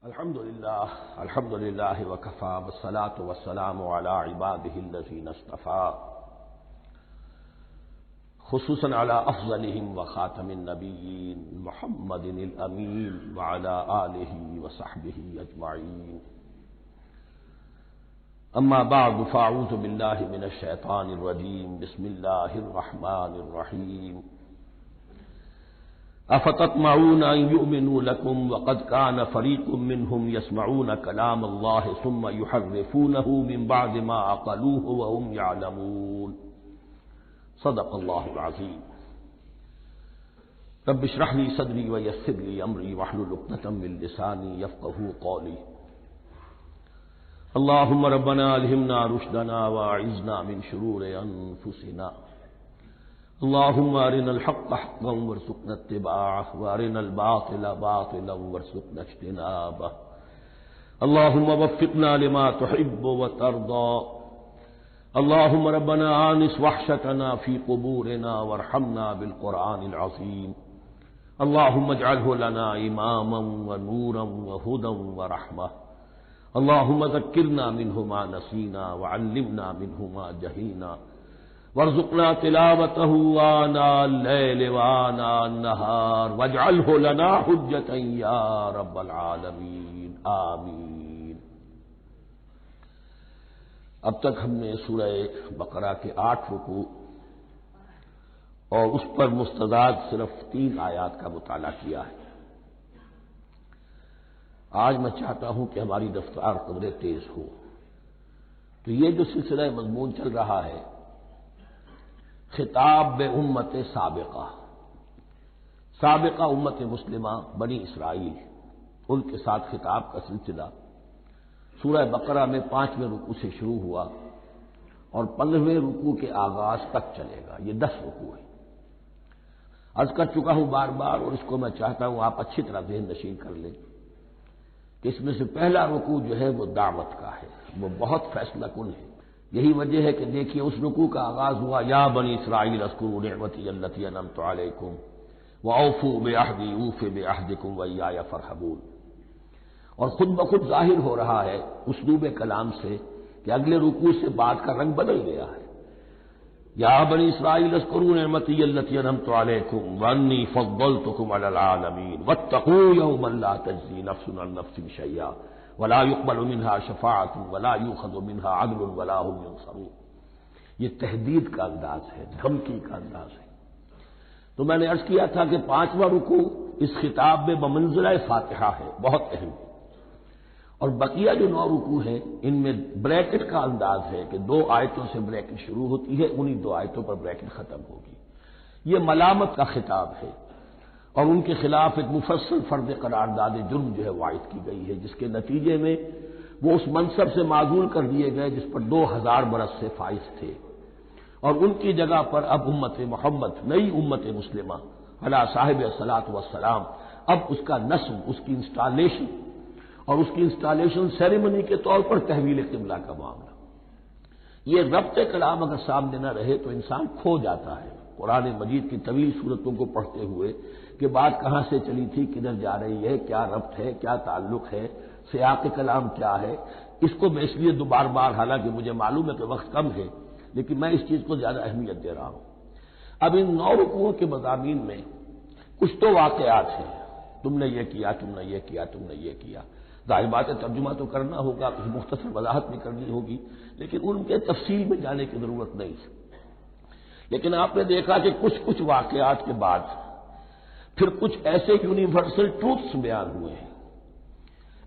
الحمد للہ وکفى والصلاة والسلام على عباده الذین اصطفى خصوصا على افضلهم وخاتم النبیین محمد الامین وعلى آلہ وصحبہ اجمعین اما بعد فاعوذ باللہ من الشیطان الرجیم بسم اللہ الرحمن الرحیم افتطمعون ان يؤمنوا لكم وقد كان فريق منهم يسمعون كلام الله ثم يحرفونه من بعد ما عقلوه وهم يعلمون صدق الله العظيم رب اشرح لي صدري ويسر لي امري واحلل عقدة من لساني يفقهوا قولي اللهم ربنا الهمنا رشدنا واعذنا من شرور انفسنا اللهم ارنا الحق حقا وارزقنا اتباعه وارنا الباطل باطلا وارزقنا اجتنابه اللهم وفقنا لما تحب وترضى اللهم ربنا آنس وحشتنا في قبورنا وارحمنا بالقرآن العظيم اللهم اجعله لنا إماما ونورا وهدى ورحمة اللهم ذكرنا منه ما نسينا وعلمنا منه ما جهلنا وارزقنا تلاوته آناء الليل وآناء النهار واجعله لنا حجة يا رب العالمين آمین۔ اب تک ہم نے سورہ بقرہ کے 8 رکوع اور اس پر مستداد صرف 3 آیات کا مطالعہ کیا ہے۔ آج میں چاہتا ہوں کہ ہماری رفتار قدرے تیز ہو، تو یہ جو سلسلہ مضمون چل رہا ہے خطاب بے امت سابقہ امت مسلمہ بنی اسرائیل، ان کے ساتھ خطاب کا سلسلہ سورہ بقرہ میں 5ویں رکوع سے شروع ہوا اور 15ویں رکوع کے آغاز تک چلے گا۔ یہ 10 رکوع ہے۔ عرض کر چکا ہوں بار بار، اور اس کو میں چاہتا ہوں آپ اچھی طرح ذہن نشین کر لیں کہ اس میں سے پہلا رکوع جو ہے وہ دعوت کا ہے، وہ بہت فیصلہ کن ہے۔ یہی وجہ ہے کہ دیکھیے اس رکوع کا آغاز ہوا یا بنی اسرائیل اذکروا نعمتی التی انعمت علیکم واوفوا بعہدی اوف بعہدکم وایای فارہبون، اور خود بخود ظاہر ہو رہا ہے اسلوب کلام سے کہ اگلے رکوع سے بات کا رنگ بدل گیا ہے۔ یا بنی اسرائیل اذکروا نعمتی التی انعمت علیکم وانی فضلتکم علی العالمین واتقوا یوما لا تجزی نفس عن نفس شیئا ولا يقبل منها شفاعت ولا يؤخذ منها عدل ولا هم ينصرون۔ یہ تہدید کا انداز ہے، دھمکی کا انداز ہے۔ تو میں نے عرض کیا تھا کہ 5واں رکوع اس خطاب میں بمنزلہ فاتحہ ہے، بہت اہم ہے، اور بقیہ جو 9 رکوع ہیں ان میں بریکٹ کا انداز ہے کہ 2 آیتوں سے بریکٹ شروع ہوتی ہے، انہی 2 آیتوں پر بریکٹ ختم ہوگی۔ یہ ملامت کا خطاب ہے اور ان کے خلاف ایک مفصل فرض قرارداد جرم جو ہے وائد کی گئی ہے، جس کے نتیجے میں وہ اس منصب سے معزول کر دیے گئے جس پر 2000 برس سے فائز تھے، اور ان کی جگہ پر اب امت محمد، نئی امت مسلمہ علی صاحب الصلاۃ والسلام، اب اس کا نصب، اس کی انسٹالیشن اور اس کی انسٹالیشن سیریمنی کے طور پر تحویل قبلہ کا معاملہ۔ یہ ربط کلام اگر سامنے نہ رہے تو انسان کھو جاتا ہے قرآن مجید کی طویل صورتوں کو پڑھتے ہوئے کہ بات کہاں سے چلی تھی، کدھر جا رہی ہے، کیا ربط ہے، کیا تعلق ہے، سیاق کلام کیا ہے۔ اس کو میں اس لیے بار بار، حالانکہ مجھے معلوم ہے کہ وقت کم ہے لیکن میں اس چیز کو زیادہ اہمیت دے رہا ہوں۔ اب ان 9 رکوعوں کے مضامین میں کچھ تو واقعات ہیں، تم نے یہ کیا، تم نے یہ کیا، تم نے یہ کیا۔ ظاہر بات ہے ترجمہ تو کرنا ہوگا، کچھ مختصر وضاحت بھی کرنی ہوگی، لیکن ان کے تفصیل میں جانے کی ضرورت نہیں ہے۔ لیکن آپ نے دیکھا کہ کچھ واقعات کے بعد پھر کچھ ایسے یونیورسل ٹروتھس بیان ہوئے ہیں،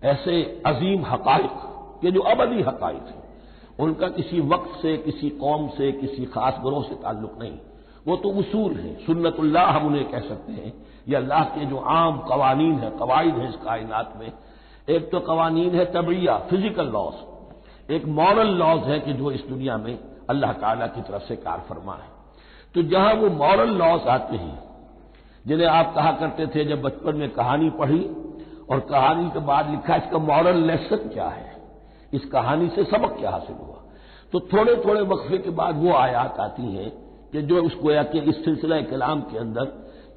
ایسے عظیم حقائق کہ جو ابدی حقائق ہیں، ان کا کسی وقت سے، کسی قوم سے، کسی خاص گروہ سے تعلق نہیں، وہ تو اصول ہیں، سنت اللہ ہم انہیں کہہ سکتے ہیں، یہ اللہ کے جو عام قوانین ہیں، قواعد ہیں اس کائنات میں۔ ایک تو قوانین ہے طبعیہ، فزیکل لاز، ایک مورل لاز ہے کہ جو اس دنیا میں اللہ تعالیٰ کی طرف سے کار فرما ہے۔ تو جہاں وہ مورل لاز آتے ہیں جنہیں آپ کہا کرتے تھے جب بچپن میں کہانی پڑھی اور کہانی کے بعد لکھا اس کا مورل لیسن کیا ہے، اس کہانی سے سبق کیا حاصل ہوا، تو تھوڑے تھوڑے وقفے کے بعد وہ آیات آتی ہیں کہ جو اس گویا کہ اس سلسلہ کلام کے اندر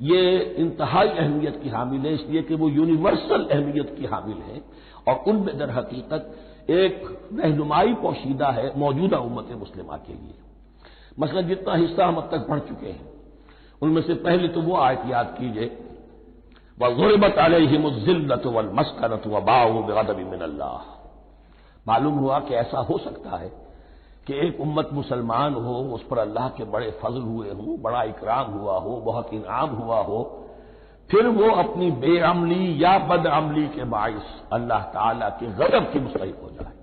یہ انتہائی اہمیت کی حامل ہے، اس لیے کہ وہ یونیورسل اہمیت کی حامل ہے، اور ان میں در حقیقت ایک رہنمائی پوشیدہ ہے موجودہ امت مسلمہ کے لیے۔ مثلا جتنا حصہ ہم اب تک پڑھ چکے ہیں ان میں سے پہلے تو وہ آیت یاد کیجئے، وَضُرِبَتْ عَلَيْهِمُ الذِّلَّةُ وَالْمَسْكَنَةُ وَبَاءُوا بِغَضَبٍ مِّنَ اللَّهِ۔ معلوم ہوا کہ ایسا ہو سکتا ہے کہ ایک امت مسلمان ہو، اس پر اللہ کے بڑے فضل ہوئے ہوں، بڑا اکرام ہوا ہو، بہت انعام ہوا ہو، پھر وہ اپنی بے عملی یا بد عملی کے باعث اللہ تعالی کے غضب کی مستحق ہو جائے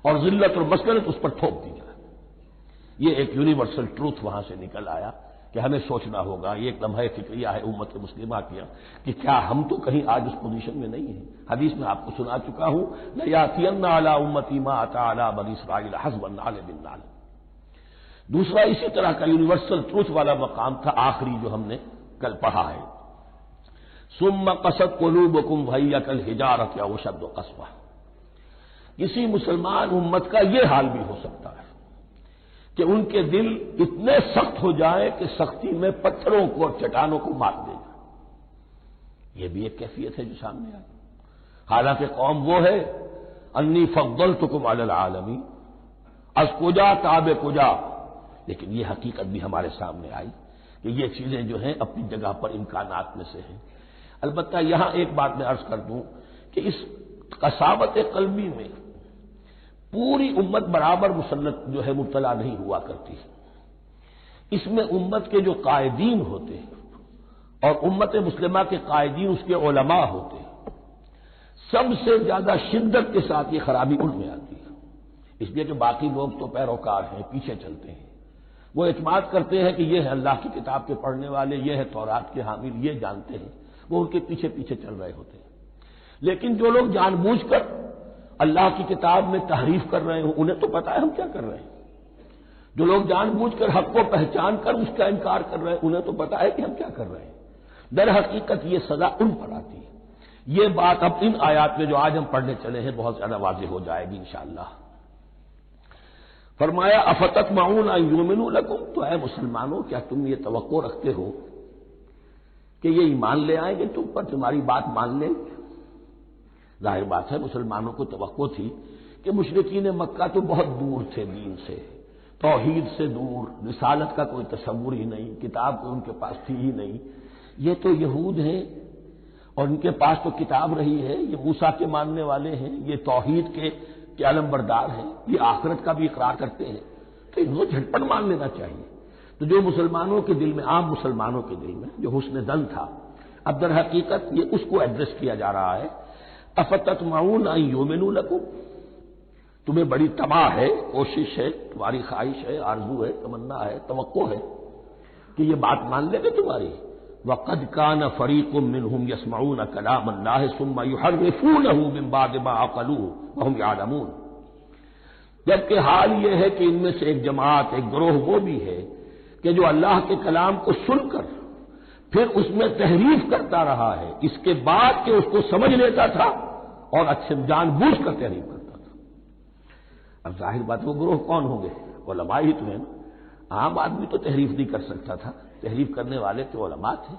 اور ذلت اور مسکنت اس پر تھوپ دی جائے۔ یہ ایک یونیورسل ٹروتھ وہاں سے نکل آیا کہ ہمیں سوچنا ہوگا، یہ ایک لمحہ فکریہ ہے امت مسلمہ کیا کہ کیا ہم تو کہیں آج اس پوزیشن میں نہیں ہیں۔ حدیث میں آپ کو سنا چکا ہوں، لَيَأْتِيَنَّ عَلَىٰ أُمَّتِي مَا أَتَىٰ عَلَىٰ بَنِي إِسْرَائِيلَ حَسْبَ النَّعْلِ بِالنَّعْلِ۔ دوسرا اسی طرح کا یونیورسل ٹروتھ والا مقام تھا آخری جو ہم نے کل پڑھا ہے، ثُمَّ قَسَتْ قُلُوبُكُمْ وَهِيَ كَالْحِجَارَةِ أَوْ أَشَدُّ قَسْوَةً۔ کسی مسلمان امت کا یہ حال بھی ہو سکتا ہے کہ ان کے دل اتنے سخت ہو جائیں کہ سختی میں پتھروں کو اور چٹانوں کو مار دے جائیں۔ یہ بھی ایک کیفیت ہے جو سامنے آئی، حالانکہ قوم وہ ہے انی فضلتکم علی العالمین، از کجا تاب کجا، لیکن یہ حقیقت بھی ہمارے سامنے آئی کہ یہ چیزیں جو ہیں اپنی جگہ پر امکانات میں سے ہیں۔ البتہ یہاں ایک بات میں عرض کر دوں کہ اس قساوت قلبی میں پوری امت برابر مسلط جو ہے مبتلا نہیں ہوا کرتی ہے، اس میں امت کے جو قائدین ہوتے ہیں اور امت مسلمہ کے قائدین اس کے علماء ہوتے ہیں، سب سے زیادہ شدت کے ساتھ یہ خرابی ان میں آتی ہے، اس لیے کہ باقی لوگ تو پیروکار ہیں، پیچھے چلتے ہیں، وہ اعتماد کرتے ہیں کہ یہ ہے اللہ کی کتاب کے پڑھنے والے، یہ ہے تورات کے حامل، یہ جانتے ہیں، وہ ان کے پیچھے پیچھے چل رہے ہوتے ہیں۔ لیکن جو لوگ جان بوجھ کر اللہ کی کتاب میں تحریف کر رہے ہوں انہیں تو پتا ہے ہم کیا کر رہے ہیں، جو لوگ جان بوجھ کر حق کو پہچان کر اس کا انکار کر رہے ہیں انہیں تو پتا ہے کہ ہم کیا کر رہے ہیں۔ در حقیقت یہ سزا ان پر آتی ہے۔ یہ بات اب ان آیات میں جو آج ہم پڑھنے چلے ہیں بہت زیادہ واضح ہو جائے گی انشاءاللہ۔ فرمایا افتطمعون ان یؤمنوا لکم، تو اے مسلمانوں کیا تم یہ توقع رکھتے ہو کہ یہ ایمان لے آئیں گے تم پر، تمہاری بات مان لیں؟ ظاہر بات ہے مسلمانوں کو توقع تھی کہ مشرکین مکہ تو بہت دور تھے دین سے، توحید سے دور، رسالت کا کوئی تصور ہی نہیں، کتاب کوئی ان کے پاس تھی ہی نہیں۔ یہ تو یہود ہیں اور ان کے پاس تو کتاب رہی ہے، یہ موسیٰ کے ماننے والے ہیں، یہ توحید کے علم بردار ہیں، یہ آخرت کا بھی اقرار کرتے ہیں، تو انہوں جھٹپٹ مان لینا چاہیے۔ تو جو مسلمانوں کے دل میں، عام مسلمانوں کے دل میں جو حسن ظن تھا، اب در حقیقت یہ اس کو ایڈریس کیا جا رہا ہے، افتطمعون ان یؤمنوا لکم، تمہیں بڑی طمع ہے، کوشش ہے، تمہاری خواہش ہے، آرزو ہے، تمنا ہے، توقع ہے کہ یہ بات مان لے گے تمہاری۔ وَقَدْ كَانَ فَرِيقٌ مِّنْهُمْ يَسْمَعُونَ كَلَامَ اللَّهِ ثُمَّ يُحَرِّفُونَهُ مِن بَعْدِ مَا عَقَلُوهُ وَهُمْ يَعْلَمُونَ، جبکہ حال یہ ہے کہ ان میں سے ایک جماعت، ایک گروہ وہ بھی ہے کہ جو اللہ کے کلام کو سن کر پھر اس میں تحریف کرتا رہا ہے، اس کے بعد کہ اس کو سمجھ لیتا تھا اور اچھے جان بوجھ کر تحریف کرتا تھا۔ اب ظاہر بات وہ گروہ کون ہوں گے؟ علماء ہی تو ہیں نا، عام آدمی تو تحریف نہیں کر سکتا تھا، تحریف کرنے والے تو علماء تھے۔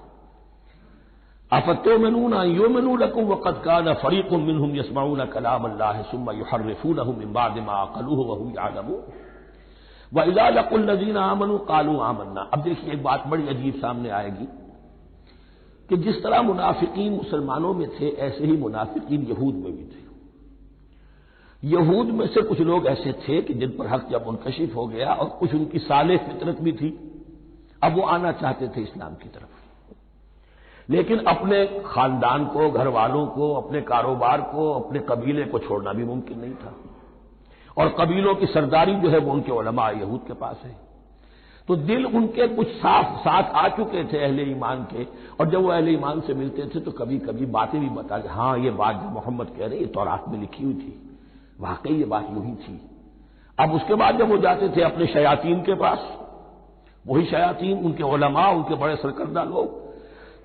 افتؤمنون ان یؤمنوا لکم وقد کان فریق منهم یسمعون کلام اللہ ثم یحرفونہ من بعد ما عقلوہ وهم یعلمون واذا لقوا الذین آمنوا قالوا آمنا۔ اب دیکھیے ایک بات بڑی عجیب سامنے آئے گی کہ جس طرح منافقین مسلمانوں میں تھے ایسے ہی منافقین یہود میں بھی تھے۔ یہود میں سے کچھ لوگ ایسے تھے کہ جن پر حق جب منکشف ہو گیا اور کچھ ان کی صالح فطرت بھی تھی، اب وہ آنا چاہتے تھے اسلام کی طرف، لیکن اپنے خاندان کو، گھر والوں کو، اپنے کاروبار کو، اپنے قبیلے کو چھوڑنا بھی ممکن نہیں تھا، اور قبیلوں کی سرداری جو ہے وہ ان کے علماء یہود کے پاس ہے۔ تو دل ان کے کچھ صاف ساتھ آ چکے تھے اہل ایمان کے، اور جب وہ اہل ایمان سے ملتے تھے تو کبھی کبھی باتیں بھی بتا کہ ہاں یہ بات جو محمد کہہ رہے یہ تورات میں لکھی ہوئی تھی، واقعی یہ بات یوں ہی تھی۔ اب اس کے بعد جب وہ جاتے تھے اپنے شیاطین کے پاس، وہی شیاطین ان کے علماء، ان کے بڑے سرکردہ لوگ،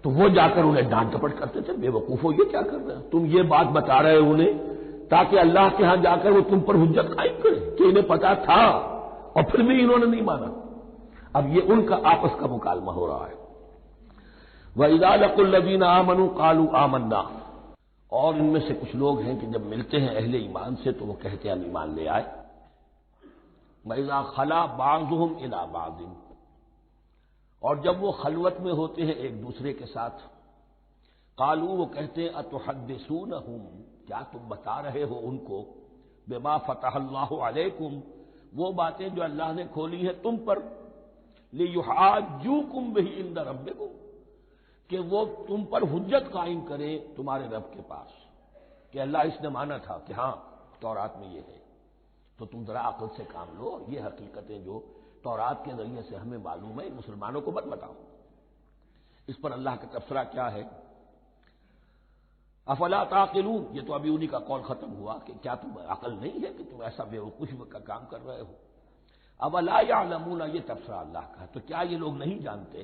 تو وہ جا کر انہیں ڈانٹ ڈپٹ کرتے تھے، بے وقوفو یہ کیا کر رہے ہیں تم، یہ بات بتا رہے ہو انہیں تاکہ اللہ کے ہاں جا کر وہ تم پر حجت قائم کرے کہ انہیں پتا تھا اور پھر بھی انہوں نے نہیں مانا۔ اب یہ ان کا آپس کا مکالمہ ہو رہا ہے۔ وَإِذَا لَقُوا الَّذِينَ آمَنُوا قَالُوا آمَنَّا، اور ان میں سے کچھ لوگ ہیں کہ جب ملتے ہیں اہل ایمان سے تو وہ کہتے ہیں ہم ایمان لے آئے۔ وَإِذَا خَلَا بَعْضُهُمْ إِلَىٰ بَعْضٍ، اور جب وہ خلوت میں ہوتے ہیں ایک دوسرے کے ساتھ، قالوا وہ کہتے ہیں اتحدثونہم، کیا تم بتا رہے ہو ان کو، بما فتح اللہ علیکم، وہ باتیں جو اللہ نے کھولی ہیں تم پر، لیحاجوکم بہ عند ربکم، کہ وہ تم پر حجت قائم کرے تمہارے رب کے پاس، کہ اللہ اس نے مانا تھا کہ ہاں تورات میں یہ ہے، تو تم ذرا عقل سے کام لو، یہ حقیقتیں جو تورات کے ذریعے سے ہمیں معلوم ہے مسلمانوں کو مت بتاؤ۔ اس پر اللہ کا تبصرہ کیا ہے، افلا تعقلون، یہ تو ابھی انہی کا قول ختم ہوا کہ کیا تم عقل نہیں ہے کہ تم ایسا بیوقوفی کا کام کر رہے ہو۔ اولا یعلمون، یہ تبصرہ اللہ کا ہے، تو کیا یہ لوگ نہیں جانتے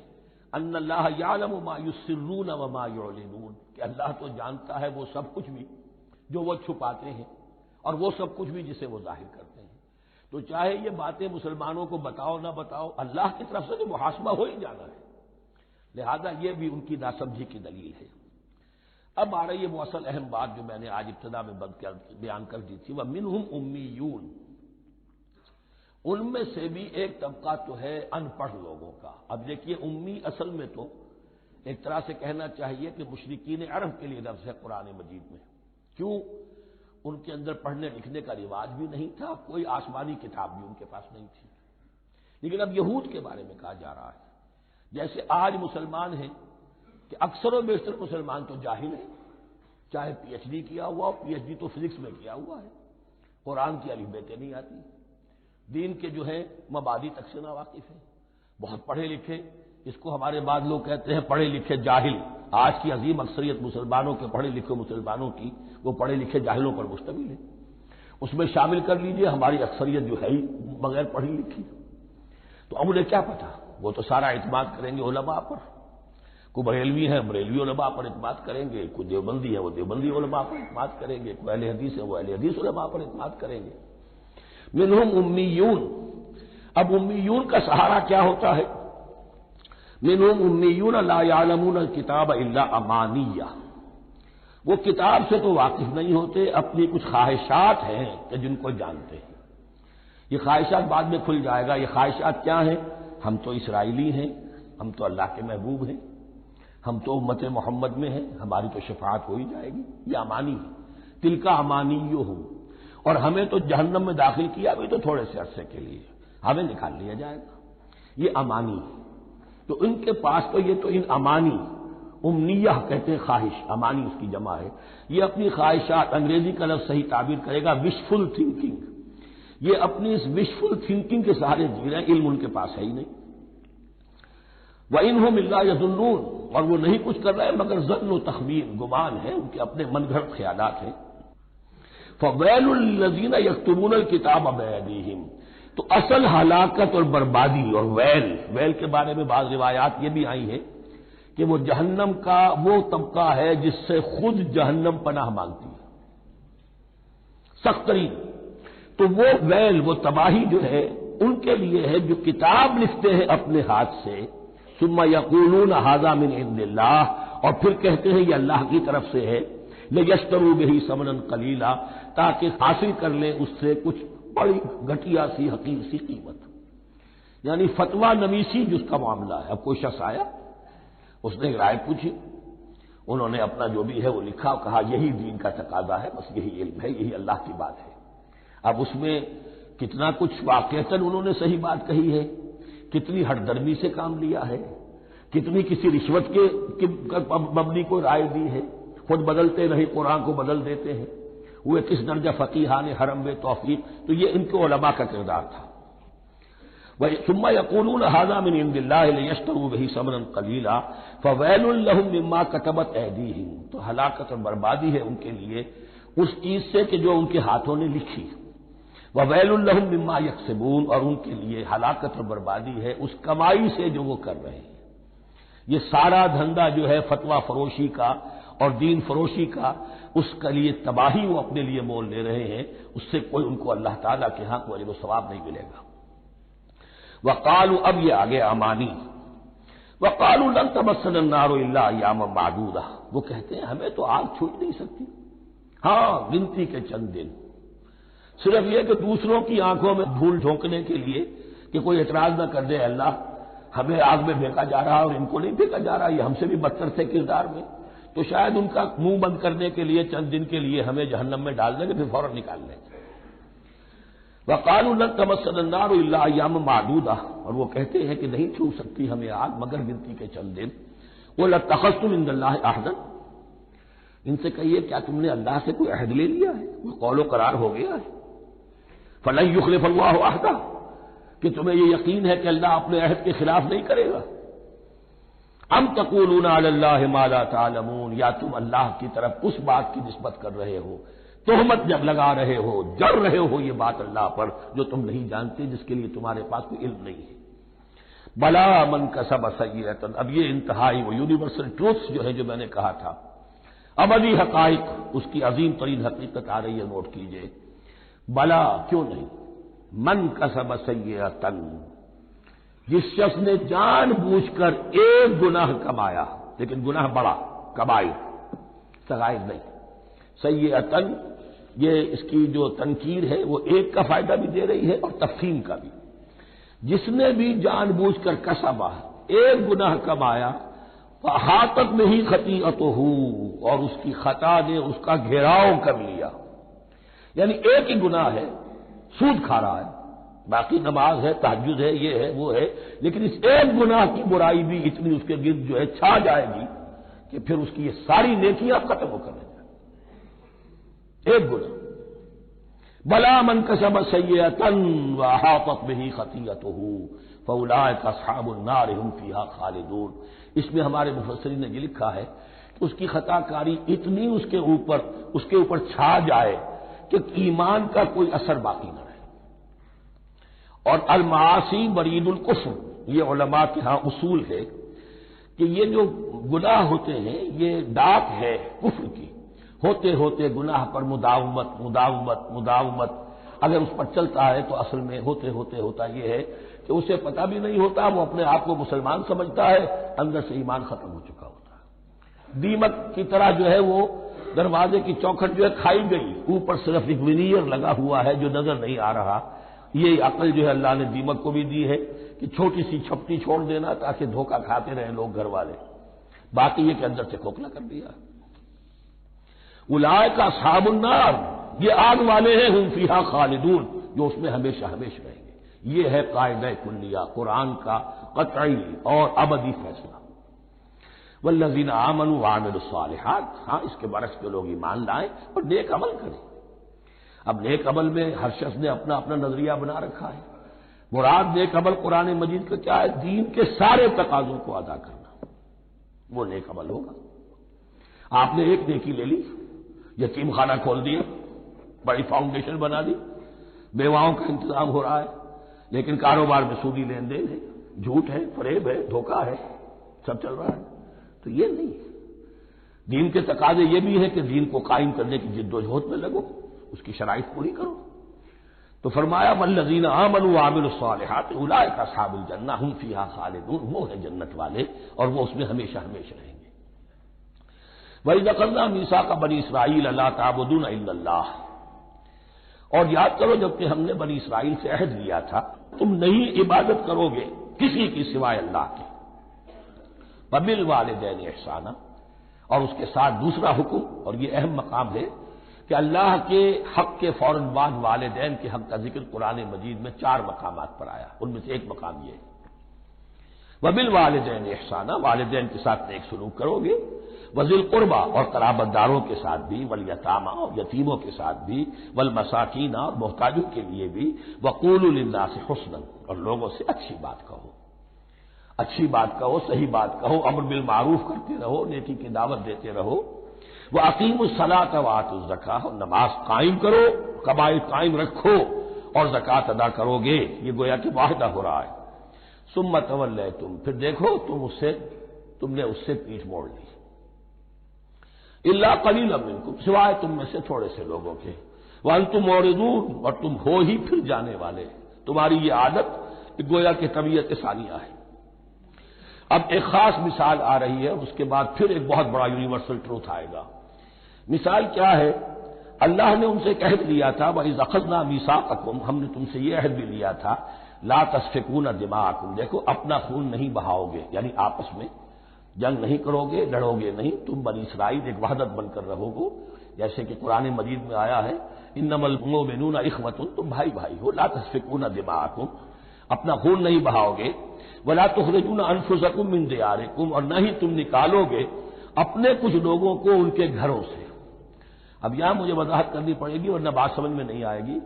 ان اللہ یعلم ما یسرون وما یعلنون، کہ اللہ تو جانتا ہے وہ سب کچھ بھی جو وہ چھپاتے ہیں اور وہ سب کچھ بھی جسے وہ ظاہر کرتے ہیں، تو چاہے یہ باتیں مسلمانوں کو بتاؤ نہ بتاؤ، اللہ کی طرف سے تو محاسبہ ہو ہی جانا ہے، لہذا یہ بھی ان کی ناسمجھی کی دلیل ہے۔ اب آ رہی ہے وہ اصل اہم بات جو میں نے آج ابتدا میں بیان کر دی تھی، وَمِنْهُمْ أُمِّيُّونَ، ان میں سے بھی ایک طبقہ تو ہے ان پڑھ لوگوں کا۔ اب دیکھیے امی اصل میں تو ایک طرح سے کہنا چاہیے کہ مشرکین عرب کے لیے لفظ ہے قرآن مجید میں، کیوں؟ ان کے اندر پڑھنے لکھنے کا رواج بھی نہیں تھا، کوئی آسمانی کتاب بھی ان کے پاس نہیں تھی، لیکن اب یہود کے بارے میں کہا جا رہا ہے، جیسے آج مسلمان ہیں کہ اکثر و بیشتر مسلمان تو جاہل ہیں، چاہے پی ایچ ڈی کیا ہوا ہو، پی ایچ ڈی تو فزکس میں کیا ہوا ہے، قرآن کی الف بیتیں نہیں آتی، دین کے جو ہے مبادی تک سے ناواقف ہیں، بہت پڑھے لکھے، اس کو ہمارے بعد لوگ کہتے ہیں پڑھے لکھے جاہل۔ آج کی عظیم اکثریت مسلمانوں کے پڑھے لکھے مسلمانوں کی وہ پڑھے لکھے جاہلوں پر مشتمل ہے، اس میں شامل کر لیجئے ہماری اکثریت جو ہے ہی بغیر پڑھی لکھی، تو اب انہیں کیا پتا، وہ تو سارا اعتماد کریں گے علماء پر، کوئی بریلوی ہے بریلوی علماء پر اعتماد کریں گے، کوئی دیوبندی ہے وہ دیوبندی علماء پر اعتماد کریں گے، کوئی اہل حدیث ہے وہ اہل حدیث علماء پر اعتماد کریں گے۔ منہم امیون، اب امیون کا سہارا کیا ہوتا ہے، منہم امیون لا یعلمون الکتاب الا امانیہ، وہ کتاب سے تو واقف نہیں ہوتے، اپنی کچھ خواہشات ہیں کہ جن کو جانتے ہیں، یہ خواہشات بعد میں کھل جائے گا، یہ خواہشات کیا ہیں، ہم تو اسرائیلی ہیں، ہم تو اللہ کے محبوب ہیں، ہم تو امت محمد میں ہیں، ہماری تو شفاعت ہو ہی جائے گی، یہ امانی ہے، تلک امانیہم، اور ہمیں تو جہنم میں داخل کیا بھی تو تھوڑے سے عرصے کے لیے، ہمیں نکال لیا جائے گا، یہ امانی ہے۔ تو ان کے پاس تو یہ تو ان امانی، امنیہ کہتے ہیں خواہش، امانی اس کی جمع ہے، یہ اپنی خواہشات، انگریزی کا لفظ صحیح تعبیر کرے گا وشفل تھنکنگ، یہ اپنی اس وشفل تھنکنگ کے سہارے جی رہے ہیں، علم ان کے پاس ہے ہی نہیں۔ وَإِنْهُمْ إِلَّا يَظُنُّونَ، اور وہ نہیں کچھ کر رہے ہیں مگر ظن و تخمین، گمان ہے، ان کے اپنے من گھڑت خیالات ہیں۔ فَوَيْلٌ لِّلَّذِينَ يَكْتُبُونَ الْكِتَابَ بِأَيْدِيهِمْ، تو اصل ہلاکت اور بربادی اور ویل کے بارے میں بعض روایات یہ بھی آئی ہیں کہ وہ جہنم کا وہ طبقہ ہے جس سے خود جہنم پناہ مانگتی ہے، سخت ترین، تو وہ ویل، وہ تباہی جو ہے ان کے لیے ہے جو کتاب لکھتے ہیں اپنے ہاتھ سے، ثم یقولون ھذا من عند اللہ، اور پھر کہتے ہیں یہ اللہ کی طرف سے ہے، لیشتروا بہ ثمنا قلیلا، تاکہ حاصل کر لیں اس سے کچھ بڑی گھٹیا سی حقیر سی قیمت، یعنی فتویٰ نویسی جس کا معاملہ ہے۔ اب کوئی شخص آیا، اس نے رائے پوچھی، انہوں نے اپنا جو بھی ہے وہ لکھا اور کہا یہی دین کا تقاضا ہے، بس یہی علم ہے، یہی اللہ کی بات ہے۔ اب اس میں کتنا کچھ واقعتاً انہوں نے صحیح بات کہی ہے، کتنی ہٹ درمی سے کام لیا ہے، کتنی کسی رشوت کے مبنی کو رائے دی ہے، خود بدلتے نہیں قرآن کو بدل دیتے ہیں، وہ کس درجہ فقیہان حرم میں توفیق، تو یہ ان کے علماء کا کردار تھا۔ ثم يقولون هذا من عند الله ليشتروا به ثمنا قليلا فويل لهم مما كتبت ايديهم، تو ہلاکت اور بربادی ہے ان کے لیے اس چیز سے کہ جو ان کے ہاتھوں نے لکھی، وویل لهم مما يكسبون، اور ان کے لیے ہلاکت اور بربادی ہے اس کمائی سے جو وہ کر رہے ہیں۔ یہ سارا دھندا جو ہے فتویٰ فروشی کا اور دین فروشی کا، اس کے لیے تباہی وہ اپنے لیے مول لے رہے ہیں، اس سے کوئی ان کو اللہ تعالیٰ کے ہاں کوئی اجر و ثواب نہیں ملے گا۔ وقالوا، اب یہ آگے امانی، وقالوا لن تمسنا النار الا ایاما معدودہ، وہ کہتے ہیں ہمیں تو آگ چھو نہیں سکتی، ہاں گنتی کے چند دن، صرف یہ کہ دوسروں کی آنکھوں میں دھول جھونکنے کے لیے کہ کوئی اعتراض نہ کر دے اللہ ہمیں آگ میں پھینکا جا رہا اور ان کو نہیں پھینکا جا رہا، یہ ہم سے بھی بدتر تھے کردار میں، تو شاید ان کا منہ بند کرنے کے لیے چند دن کے لیے ہمیں جہنم میں ڈال دیں گے پھر فوراً نکال لیں گے۔ وقالوا لن تمسنا النار الا ایاما معدودہ، اور وہ کہتے ہیں کہ نہیں چھو سکتی ہمیں آگ مگر گنتی کے چند دن۔ قل اتخذتم عند اللہ عہدا، ان سے کہیے کیا تم نے اللہ سے کوئی عہد لے لیا ہے، کوئی قول و قرار ہو گیا ہے؟ فلن یخلف اللہ عہدہ، کہ تمہیں یہ یقین ہے کہ اللہ اپنے عہد کے خلاف نہیں کرے گا؟ ام تقولون علی اللہ ما لا تعلمون، یا تم اللہ کی طرف اس بات کی نسبت کر رہے ہو، تہمت جب لگا رہے ہو، جڑ رہے ہو یہ بات اللہ پر جو تم نہیں جانتے، جس کے لیے تمہارے پاس کوئی علم نہیں ہے۔ بلا من کسب سیئۃ، اب یہ انتہائی وہ یونیورسل ٹروتس جو ہے جو میں نے کہا تھا، ابدی حقائق، اس کی عظیم ترین حقیقت آ رہی ہے، نوٹ کیجئے۔ بلا کیوں نہیں، من کسب سیئۃ، جس شخص نے جان بوجھ کر ایک گناہ کمایا، لیکن گناہ بڑا، کبائر، صغائر نہیں، سیئۃ یہ اس کی جو تنکیر ہے وہ ایک کا فائدہ بھی دے رہی ہے اور تفخیم کا بھی، جس نے بھی جان بوجھ کر کسبا، ایک گناہ کمایا، فاحاطت میں ہی خطیئتہ، اور اس کی خطا نے اس کا گھیراؤ کر لیا، یعنی ایک ہی گناہ ہے، سود کھا رہا ہے، باقی نماز ہے، تہجد ہے، یہ ہے وہ ہے، لیکن اس ایک گناہ کی برائی بھی اتنی اس کے گرد جو ہے چھا جائے گی کہ پھر اس کی یہ ساری نیکیاں ختم ہو کر رہ جائیں، ایک گناہ۔ بلا من کسب سیئۃ واحاطت بہ خطیئتہ فاولئک اصحاب النار هم فیہا خالدون، اس میں ہمارے مفسرین نے یہ لکھا ہے کہ اس کی خطا کاری اتنی اس کے اوپر چھا جائے کہ ایمان کا کوئی اثر باقی نہ رہے۔ اور المعاصی برید الکفر، یہ علماء کے ہاں اصول ہے کہ یہ جو گناہ ہوتے ہیں یہ ڈاک ہے کفر کی، ہوتے ہوتے گناہ پر مداومت مداومت مداومت، اگر اس پر چلتا ہے تو اصل میں ہوتے ہوتے ہوتا یہ ہے کہ اسے پتہ بھی نہیں ہوتا، وہ اپنے آپ کو مسلمان سمجھتا ہے، اندر سے ایمان ختم ہو چکا ہوتا ہے، دیمک کی طرح جو ہے وہ دروازے کی چوکھٹ جو ہے کھائی گئی، اوپر صرف ایک ونیئر لگا ہوا ہے جو نظر نہیں آ رہا۔ یہ عقل جو ہے اللہ نے دیمک کو بھی دی ہے کہ چھوٹی سی چھپٹی چھوڑ دینا تاکہ دھوکہ کھاتے رہیں لوگ گھر والے، باقی یہ کہ اندر سے کھوکھلا کر دیا۔ اولئک اصحاب النار، یہ آگ والے ہیں، ہم فیہا خالدون، جو اس میں ہمیشہ ہمیشہ رہیں گے۔ یہ ہے قاعدہ کلیہ، قرآن کا قطعی اور ابدی فیصلہ۔ والذین آمنوا وعملوا الصالحات، ہاں اس کے برعکس کے لوگ ایمان لائیں اور نیک عمل کریں۔ اب نیک عمل میں ہر شخص نے اپنا اپنا نظریہ بنا رکھا ہے، مراد نیک عمل قرآن مجید کا کیا ہے؟ دین کے سارے تقاضوں کو ادا کرنا، وہ نیک عمل ہوگا۔ آپ نے ایک نیکی لے لی، یتیم خانہ کھول دیا، بڑی فاؤنڈیشن بنا دی، بیواؤں کا انتظام ہو رہا ہے، لیکن کاروبار میں سودی لین دین ہے، جھوٹ ہے، فریب ہے، دھوکہ ہے، سب چل رہا ہے، تو یہ نہیں ہے۔ دین کے تقاضے یہ بھی ہے کہ دین کو قائم کرنے کی جد و جہد میں لگو، اس کی شرائط پوری کرو۔ تو فرمایا والذین آمنوا وعملوا الصالحات اولئک اصحاب الجنہ هم فیہا خالدون، وہ ہیں جنت والے اور وہ اس میں ہمیشہ ہمیشہ رہیں گے۔ وَإِذْ أَخَذْنَا مِيثَاقَ بَنِي إِسْرَائِيلَ لَا تَعْبُدُونَ إِلَّا اللَّهَ، اور یاد کرو جبکہ ہم نے بنی اسرائیل سے عہد لیا تھا تم نہیں عبادت کرو گے کسی کی سوائے اللہ کے۔ وَبِالْوَالِدَيْنِ إِحْسَانًا، اور اس کے ساتھ دوسرا حکم، اور یہ اہم مقام ہے کہ اللہ کے حق کے فوراً بعد والدین کے حق کا ذکر قرآن مجید میں 4 مقامات پر آیا، ان میں سے ایک مقام یہ ہے وَبِالْوَالِدَيْنِ إِحْسَانًا، والدین کے ساتھ نیک سلوک کرو گے، وَذِي الْقُرْبَىٰ، اور قرابت داروں کے ساتھ بھی، وَالْيَتَامَىٰ، اور یتیموں کے ساتھ بھی، وَالْمَسَاكِينَ، اور محتاجوں کے لیے بھی، وَقُولُوا لِلنَّاسِ حُسْنًا، اور لوگوں سے اچھی بات کہو، اچھی بات کہو، صحیح بات کہو، امر بالمعروف کرتے رہو، نیکی کی دعوت دیتے رہو۔ وَأَقِيمُوا الصَّلَاةَ وَآتُوا الزَّكَاةَ، اور نماز قائم کرو، قبائل قائم رکھو اور زکوٰۃ ادا کرو گے، یہ گویا کہ معاہدہ ہو رہا ہے۔ ثُمَّ تَوَلَّيْتُمْ، پھر دیکھو تم نے اس سے پیٹھ موڑ لی، إِلَّا قَلِيلًا مِنكُمْ، سوائے تم میں سے تھوڑے سے لوگوں کے، وَأَنْتُمْ مُعْرِضُونَ، اور تم ہو ہی پھر جانے والے، تمہاری یہ عادت گویا کہ طبیعت ثانیہ ہے۔ اب ایک خاص مثال آ رہی ہے، اس کے بعد پھر ایک بہت بڑا یونیورسل ٹروتھ آئے گا۔ مثال کیا ہے؟ اللہ نے ان سے ایک عہد لیا تھا، وَإِذْ أَخَذْنَا مِيثَاقَكُمْ، ہم نے تم سے یہ عہد بھی لیا تھا، لا تسفكون دماءكم، دیکھو اپنا خون نہیں بہاؤ گے، یعنی آپس میں جنگ نہیں کرو گے، لڑو گے نہیں، تم بنی اسرائیل ایک وحدت بن کر رہو گے، جیسے کہ قرآن مجید میں آیا ہے انما المؤمنون اخوۃ، تم بھائی بھائی ہو، لا تسفكون دماءكم، اپنا خون نہیں بہاؤ گے، ولا تخرجون انفسکم من دیارکم، اور نہ ہی تم نکالو گے اپنے کچھ لوگوں کو ان کے گھروں سے۔ اب یہاں مجھے وضاحت کرنی پڑے گی ورنہ بات سمجھ میں نہیں آئے گی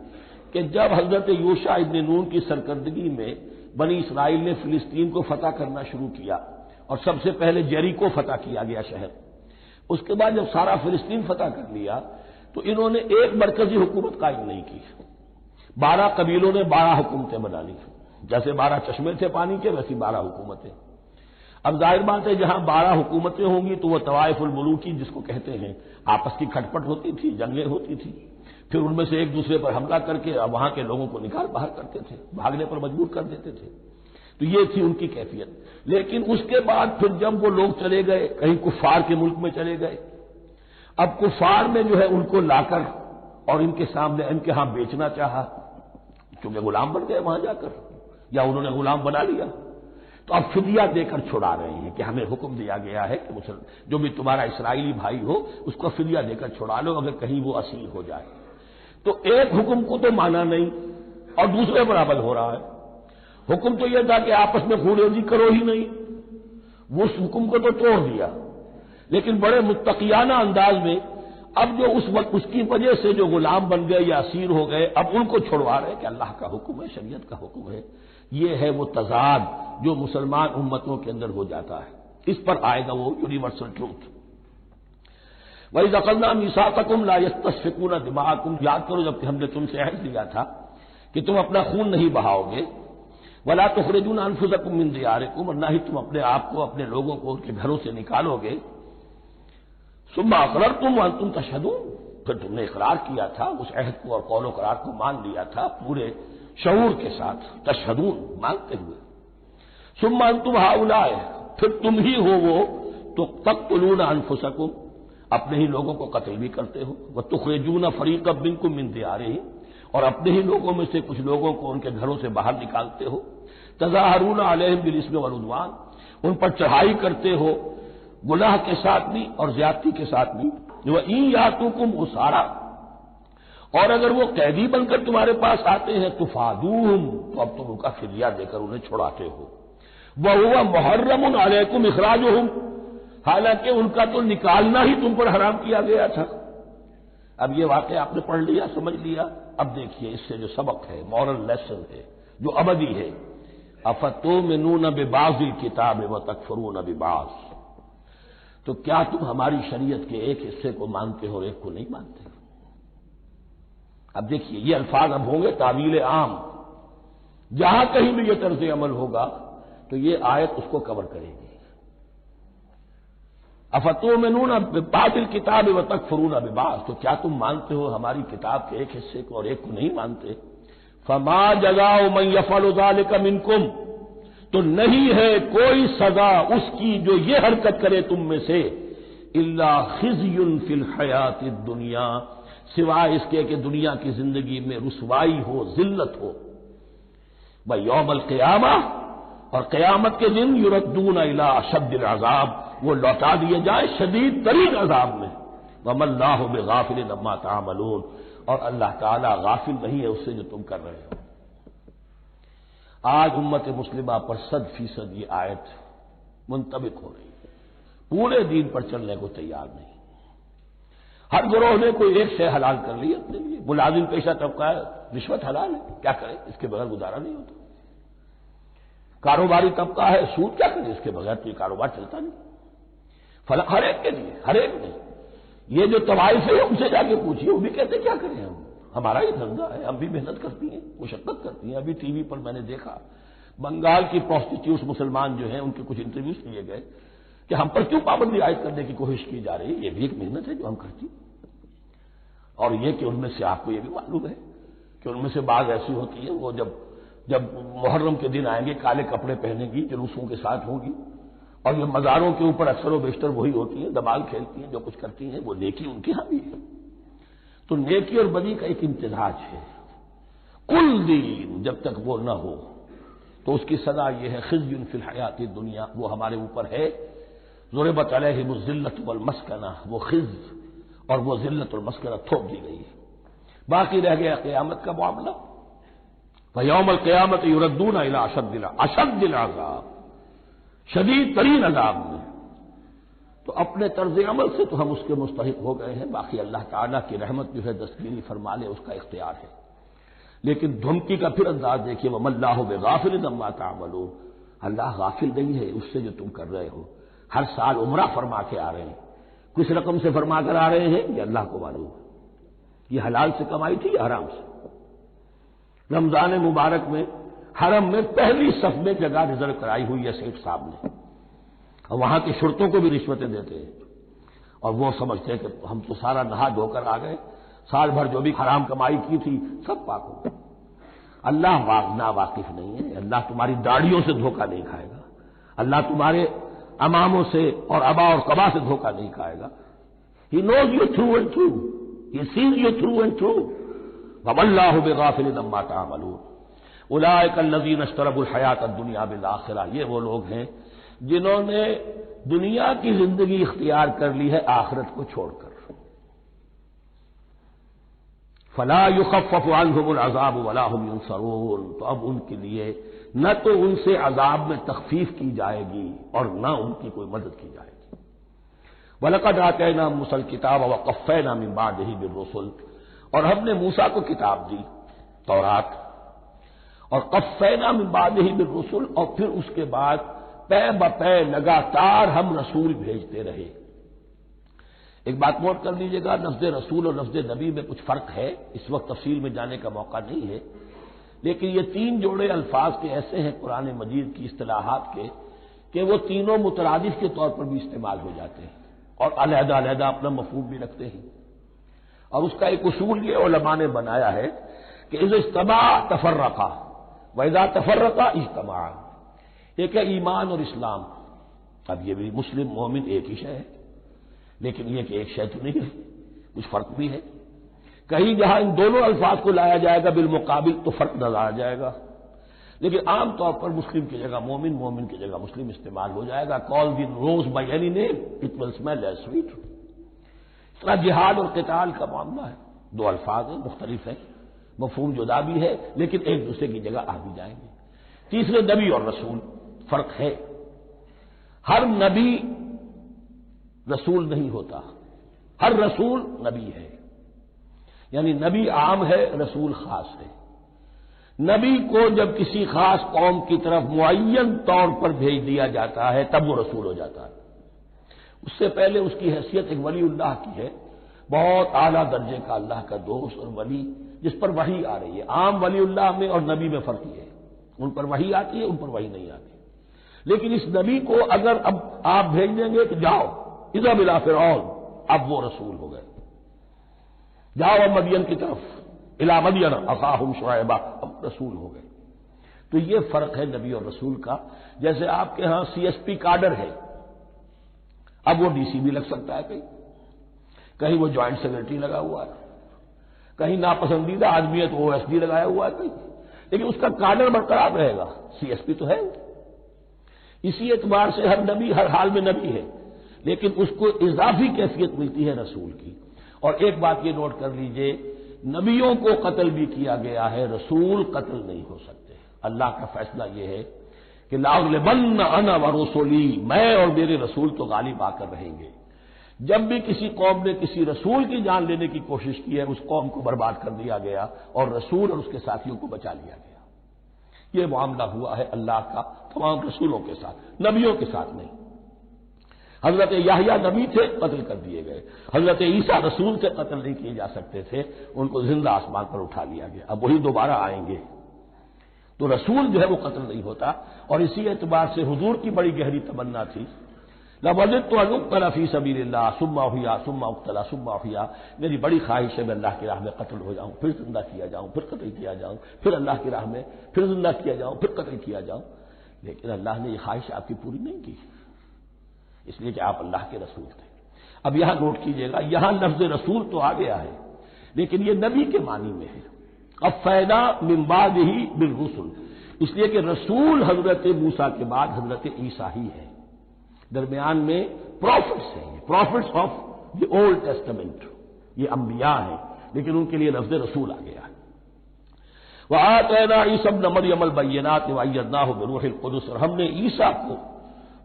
کہ جب حضرت یوشع ابن نون کی سرکردگی میں بنی اسرائیل نے فلسطین کو فتح کرنا شروع کیا اور سب سے پہلے جیریکو فتح کیا گیا شہر، اس کے بعد جب سارا فلسطین فتح کر لیا تو انہوں نے ایک مرکزی حکومت قائم نہیں کی، 12 قبیلوں نے 12 حکومتیں بنا لی، جیسے 12 چشمے تھے پانی کے ویسی 12 حکومتیں۔ اب ظاہر بات ہے جہاں 12 حکومتیں ہوں گی تو وہ طوائف الملوکی جس کو کہتے ہیں، آپس کی کھٹپٹ ہوتی تھی، جنگیں ہوتی تھی، پھر ان میں سے ایک دوسرے پر حملہ کر کے وہاں کے لوگوں کو نکال باہر کرتے تھے، بھاگنے پر مجبور کر دیتے تھے، تو یہ تھی ان کی کیفیت۔ لیکن اس کے بعد پھر جب وہ لوگ چلے گئے کہیں کفار کے ملک میں چلے گئے، اب کفار نے جو ہے ان کو لا کر اور ان کے سامنے ان کے ہاں بیچنا چاہا، چونکہ غلام بن گئے وہاں جا کر، یا انہوں نے غلام بنا لیا، تو اب فدیہ دے کر چھڑا رہے ہیں کہ ہمیں حکم دیا گیا ہے کہ جو بھی تمہارا اسرائیلی بھائی ہو اس کو فدیہ دے کر چھڑا لو اگر کہیں وہ اسیر ہو جائے۔ تو ایک حکم کو تو مانا نہیں اور دوسرے پر عمل ہو رہا ہے۔ حکم تو یہ تھا کہ آپس میں خون ریزی کرو ہی نہیں، وہ اس حکم کو تو توڑ دیا، لیکن بڑے متقیانہ انداز میں اب جو اس وقت اس کی وجہ سے جو غلام بن گئے یا اسیر ہو گئے اب ان کو چھڑوا رہے کہ اللہ کا حکم ہے، شریعت کا حکم ہے۔ یہ ہے وہ تضاد جو مسلمان امتوں کے اندر ہو جاتا ہے، اس پر آئے گا وہ یونیورسل ٹروتھ۔ وَإِذْ أَخَذْنَا مِيثَاقَكُمْ لَا يَسْتَسْفِكُونَ دِمَاءَكُمْ، یاد کرو جب کہ ہم نے تم سے عہد لیا تھا کہ تم اپنا خون نہیں بہاؤ گے، وَلَا تُخْرِجُونَ أَنفُسَكُم مِّن دِيَارِكُمْ، اور نہ ہی تم اپنے آپ کو اپنے لوگوں کو ان کے گھروں سے نکالو گے، ثُمَّ أَقْرَرْتُمْ وَأَنتُمْ تَشْهَدُونَ، پھر تم نے اقرار کیا تھا، اس عہد کو اور قول و قرار کو مان لیا تھا پورے شعور کے ساتھ، تشہدون مانتے ہوئے، ثم انتم ہؤلاء، پھر تم ہی ہو وہ تو تقتلون انفسکم، اپنے ہی لوگوں کو قتل بھی کرتے ہو، وتخرجون فریقا منکم من دیارہم، اور اپنے ہی لوگوں میں سے کچھ لوگوں کو ان کے گھروں سے باہر نکالتے ہو، تظاہرون علیہم بالاسم والعدوان، ان پر چڑھائی کرتے ہو گناہ کے ساتھ بھی اور زیادتی کے ساتھ بھی، وَإِن یاتوکم اسارا، اور اگر وہ قیدی بن کر تمہارے پاس آتے ہیں تفادوہم، تو اب تم ان کا فدیہ دے کر انہیں چھڑاتے ہو، وَهُوَ مُحَرَّمٌ عَلَيْكُمْ إِخْرَاجُهُمْ، حالانکہ ان کا تو نکالنا ہی تم پر حرام کیا گیا تھا۔ اب یہ واقعہ آپ نے پڑھ لیا، سمجھ لیا، اب دیکھیے اس سے جو سبق ہے، مورل لیسن ہے جو ابدی ہے، أَفَتُؤْمِنُونَ بِبَعْضِ الْكِتَابِ وَتَكْفُرُونَ بِبَعْضٍ، تو کیا تم ہماری شریعت کے ایک حصے کو مانتے ہو اور ایک کو نہیں مانتے؟ اب دیکھیے یہ الفاظ اب ہوں گے تعویل عام، جہاں کہیں بھی یہ طرز عمل ہوگا تو یہ آیت اس کو کور کرے گی۔ افتؤمنون ببعض الکتاب وتکفرون ببعض، تو کیا تم مانتے ہو ہماری کتاب کے ایک حصے کو اور ایک کو نہیں مانتے؟ فما جزاء من يفعل ذلك منکم، تو نہیں ہے کوئی سزا اس کی جو یہ حرکت کرے تم میں سے، الا خزي في الحیات الدنیا، سوائے اس کے کہ دنیا کی زندگی میں رسوائی ہو، ذلت ہو، ویوم القیامہ، اور قیامت کے دن یردون الی اشد العذاب، وہ لوٹا دیے جائیں شدید ترین عذاب میں، وما اللہ بغافل عما تعملون، اور اللہ تعالی غافل نہیں ہے اس سے جو تم کر رہے ہو۔ آج امت مسلمہ پر 100% یہ آیت منطبق ہو رہی ہے، پورے دین پر چلنے کو تیار نہیں، ہر گروہ نے کوئی ایک شے حلال کر لی اپنے لیے، ملازم پیشہ طبقہ ہے، رشوت حلال ہے، کیا کرے اس کے بغیر گزارا نہیں ہوتا، کاروباری طبقہ ہے، سود کیا کرے اس کے بغیر تو یہ کاروبار چلتا نہیں، ہر ایک کے لیے، ہر ایک نے، یہ جو طوائف ہے ان سے جا کے پوچھیے وہ بھی کہتے کیا کریں ہم، ہمارا یہ دھندا ہے، ہم بھی محنت کرتی ہیں، مشقت کرتی ہیں۔ ابھی ٹی وی پر میں نے دیکھا بنگال کی پروسٹیٹیوٹس مسلمان جو ہیں ان کے کچھ انٹرویوز لیے گئے کہ ہم پر کیوں پابندی عائد کرنے کی کوشش کی جا رہی ہے، یہ بھی ایک محنت ہے جو ہم کرتی ہیں، اور یہ کہ ان میں سے آپ کو یہ بھی معلوم ہے کہ ان میں سے بعض ایسی ہوتی ہیں وہ جب محرم کے دن آئیں گے کالے کپڑے پہنے گی، جلوسوں کے ساتھ ہوں گی، اور یہ مزاروں کے اوپر اکثر و بیشتر وہی ہوتی ہیں، دمال کھیلتی ہیں، جو کچھ کرتی ہیں، وہ نیکی ان کے ہاں بھی ہے۔ تو نیکی اور بدی کا ایک امتزاج ہے۔ کل دین جب تک وہ نہ ہو تو اس کی سزا یہ ہے خزی فی الحیات الدنیا، وہ ہمارے اوپر ہے۔ ضربت علیہم الذلۃ والمسکنہ، وہ خز اور وہ ذلت اور مسکنہ تھوپ دی گئی ہے۔ باقی رہ گیا قیامت کا معاملہ، فیوم القیامت یردون الی اشد العذاب، شدید ترین عذاب میں۔ تو اپنے طرز عمل سے تو ہم اس کے مستحق ہو گئے ہیں، باقی اللہ تعالیٰ کی رحمت جو ہے دستگیری فرما لے اس کا اختیار ہے۔ لیکن دھمکی کا پھر انداز دیکھیے، وَمَا اللَّهُ بِغَافِلٍ عَمَّا تَعْمَلُونَ، اللہ غافل نہیں ہے اس سے جو تم کر رہے ہو۔ ہر سال عمرہ فرما کے آ رہے ہیں، کس رقم سے فرما کر آ رہے ہیں یہ اللہ کو معلوم ہے۔ یہ حلال سے کمائی تھی یا حرام سے؟ رمضان مبارک میں حرم میں پہلی صف میں جگہ ریزرو کرائی ہوئی ہے سیٹ صاحب نے، اور وہاں کے شرطوں کو بھی رشوتیں دیتے ہیں، اور وہ سمجھتے ہیں کہ ہم تو سارا نہا دھو کر آ گئے، سال بھر جو بھی حرام کمائی کی تھی سب پاک ہو گئی۔ اللہ نا واقف نہیں ہے، اللہ تمہاری داڑھیوں سے دھوکہ نہیں کھائے گا، اللہ تمہارے اماموں سے اور ابا اور قبا سے دھوکہ نہیں کھائے گا۔ He knows you through and through. He sees you through and through. وَمَا اللَّهُ بِغَافِلٍ عَمَّا تَعْمَلُونَ أُولَٰئِكَ الَّذِينَ اشْتَرَوُا الْحَيَاةَ الدُّنْيَا بِالْآخِرَةِ، یہ وہ لوگ ہیں جنہوں نے دنیا کی زندگی اختیار کر لی ہے آخرت کو چھوڑ کر۔ فَلَا يُخَفَّفُ عَنْهُمُ الْعَذَابُ وَلَا هُمْ يُنصَرُونَ، تو اب ان کے لیے نہ تو ان سے عذاب میں تخفیف کی جائے گی اور نہ ان کی کوئی مدد کی جائے گی۔ وَلَقَدْ آتَيْنَا مُوسَى الْكِتَابَ وَقَفَّيْنَا مِن بَعْدِهِ بِالرُّسُلِ، اور ہم نے موسیٰ کو کتاب دی تورات، اور قفینا من بعدہ بالرسل، اور پھر اس کے بعد پے بپے لگاتار ہم رسول بھیجتے رہے۔ ایک بات نوٹ کر لیجیے گا، لفظ رسول اور لفظ نبی میں کچھ فرق ہے، اس وقت تفصیل میں جانے کا موقع نہیں ہے، لیکن یہ تین جوڑے الفاظ کے ایسے ہیں قرآن مجید کی اصطلاحات کے کہ وہ تینوں مترادف کے طور پر بھی استعمال ہو جاتے ہیں اور علیحدہ علیحدہ اپنا مفہوم بھی رکھتے ہیں۔ اور اس کا ایک اصول یہ علماء نے بنایا ہے کہ اذا اجتمع تفرقا واذا تفرقا اجتمعا، ایک ہے ایمان اور اسلام، اب یہ بھی مسلم مومن ایک ہی شے ہے، لیکن یہ کہ ایک شے تو نہیں ہے، کچھ فرق بھی ہے۔ کہیں جہاں ان دونوں الفاظ کو لایا جائے گا بالمقابل تو فرق نظر آ جائے گا، لیکن عام طور پر مسلم کی جگہ مومن، مومن کی جگہ مسلم استعمال ہو جائے گا۔ Call the rose by any name it will smell as sweet. اس طرح جہاد اور قتال کا معاملہ ہے، دو الفاظ ہیں، مختلف ہیں، مفہوم جدا بھی ہے لیکن ایک دوسرے کی جگہ آ بھی جائیں گے۔ تیسرے نبی اور رسول، فرق ہے، ہر نبی رسول نہیں ہوتا، ہر رسول نبی ہے، یعنی نبی عام ہے، رسول خاص ہے۔ نبی کو جب کسی خاص قوم کی طرف معین طور پر بھیج دیا جاتا ہے تب وہ رسول ہو جاتا ہے، اس سے پہلے اس کی حیثیت ایک ولی اللہ کی ہے، بہت اعلیٰ درجے کا اللہ کا دوست اور ولی جس پر وحی آ رہی ہے۔ عام ولی اللہ میں اور نبی میں فرق یہ ہے، ان پر وحی آتی ہے، ان پر وحی نہیں آتی۔ لیکن اس نبی کو اگر اب آپ بھیج دیں گے کہ جاؤ اذهب الى فرعون، اب وہ رسول ہو گئے، جاؤ اب مدین کی طرف، الى مدین اخاهم شعیبا، اب رسول ہو گئے۔ تو یہ فرق ہے نبی اور رسول کا۔ جیسے آپ کے ہاں سی ایس پی کاڈر ہے، اب وہ ڈی سی بھی لگ سکتا ہے، کہیں وہ جوائنٹ سیکرٹری لگا ہوا ہے، کہیں ناپسندیدہ آدمی ہے تو او ایس ڈی لگایا ہوا ہے کہیں، لیکن اس کا کاڈر برقرار رہے گا، سی ایس پی تو ہے۔ اسی اعتبار سے ہر نبی ہر حال میں نبی ہے، لیکن اس کو اضافی کیفیت ملتی ہے رسول کی۔ اور ایک بات یہ نوٹ کر لیجئے، نبیوں کو قتل بھی کیا گیا ہے، رسول قتل نہیں ہو سکتے۔ اللہ کا فیصلہ یہ ہے کہ لَأَغْلِبَنَّ أَنَا وَرُسُلِي، میں اور میرے رسول تو غالب آ کر رہیں گے۔ جب بھی کسی قوم نے کسی رسول کی جان لینے کی کوشش کی ہے اس قوم کو برباد کر دیا گیا اور رسول اور اس کے ساتھیوں کو بچا لیا گیا۔ یہ معاملہ ہوا ہے اللہ کا تمام رسولوں کے ساتھ، نبیوں کے ساتھ نہیں۔ حضرت یحییٰ نبی تھے، قتل کر دیے گئے۔ حضرت عیسیٰ رسول تھے، قتل نہیں کیے جا سکتے تھے، ان کو زندہ آسمان پر اٹھا لیا گیا، اب وہی دوبارہ آئیں گے۔ تو رسول جو ہے وہ قتل نہیں ہوتا، اور اسی اعتبار سے حضور کی بڑی گہری تمنا تھی، لَوَدِدتُّ أَنْ أُقْتَلَ فِي سَبِيلِ اللَّهِ ثُمَّ أُحْيَا ثُمَّ أُقْتَلَ ثُمَّ أُحْيَا، میری بڑی خواہش ہے میں اللہ کی راہ میں قتل ہو جاؤں، پھر زندہ کیا جاؤں، پھر قتل کیا جاؤں، پھر اللہ کی راہ میں پھر زندہ کیا جاؤں، پھر قتل کیا جاؤں، لیکن اللہ نے یہ خواہش آپ کی پوری نہیں کی۔ اس لیے کہ آپ اللہ کے رسول تھے۔ اب یہاں نوٹ کیجئے گا، یہاں لفظ رسول تو آ گیا ہے لیکن یہ نبی کے معنی میں ہے۔ اب فیدا من بعدہ بالرسل، اس لیے کہ رسول حضرت موسیٰ کے بعد حضرت عیسیٰ ہی ہے، درمیان میں پروفٹس ہیں، prophets of the Old Testament, یہ انبیاء ہیں لیکن ان کے لیے لفظ رسول آ گیا ہے۔ وآتینا عیسی ابن مریم البینات وایدناہ بروح القدس، اور ہم نے عیسیٰ کو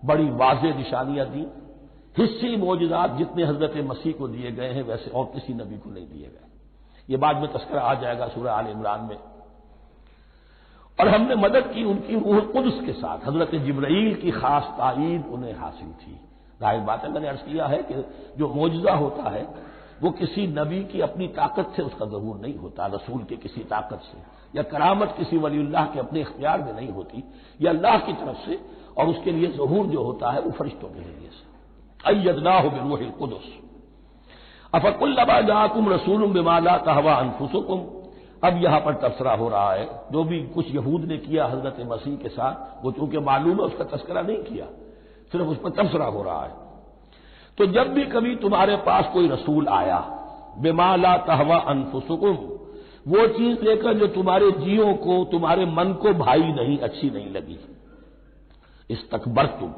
بڑی واضح نشانیاں دی، حصی معجزات جتنے حضرت مسیح کو دیے گئے ہیں ویسے اور کسی نبی کو نہیں دیے گئے، یہ بعد میں تذکرہ آ جائے گا سورہ آل عمران میں۔ اور ہم نے مدد کی ان کی روح القدس کے ساتھ، حضرت جبرائیل کی خاص تائید انہیں حاصل تھی۔ ظاہر بات ہے، میں نے عرض کیا ہے کہ جو معجزہ ہوتا ہے وہ کسی نبی کی اپنی طاقت سے اس کا ظہور نہیں ہوتا، رسول کے کسی طاقت سے، یا کرامت کسی ولی اللہ کے اپنے اختیار میں نہیں ہوتی، یہ اللہ کی طرف سے، اور اس کے لیے ظہور جو ہوتا ہے وہ فرشتوں کے ذریعے سے۔ ایدناہ بروح القدس افکلما جاءکم رسول بما لا تہوی انفسکم، اب یہاں پر تبصرہ ہو رہا ہے، جو بھی کچھ یہود نے کیا حضرت مسیح کے ساتھ وہ چونکہ معلوم ہے اس کا تذکرہ نہیں کیا، صرف اس پر تبصرہ ہو رہا ہے۔ تو جب بھی کبھی تمہارے پاس کوئی رسول آیا، بما لا تہوی انفسکم، وہ چیز لے کر جو تمہارے جیوں کو، تمہارے من کو بھائی نہیں، اچھی نہیں لگی، استکبرتم،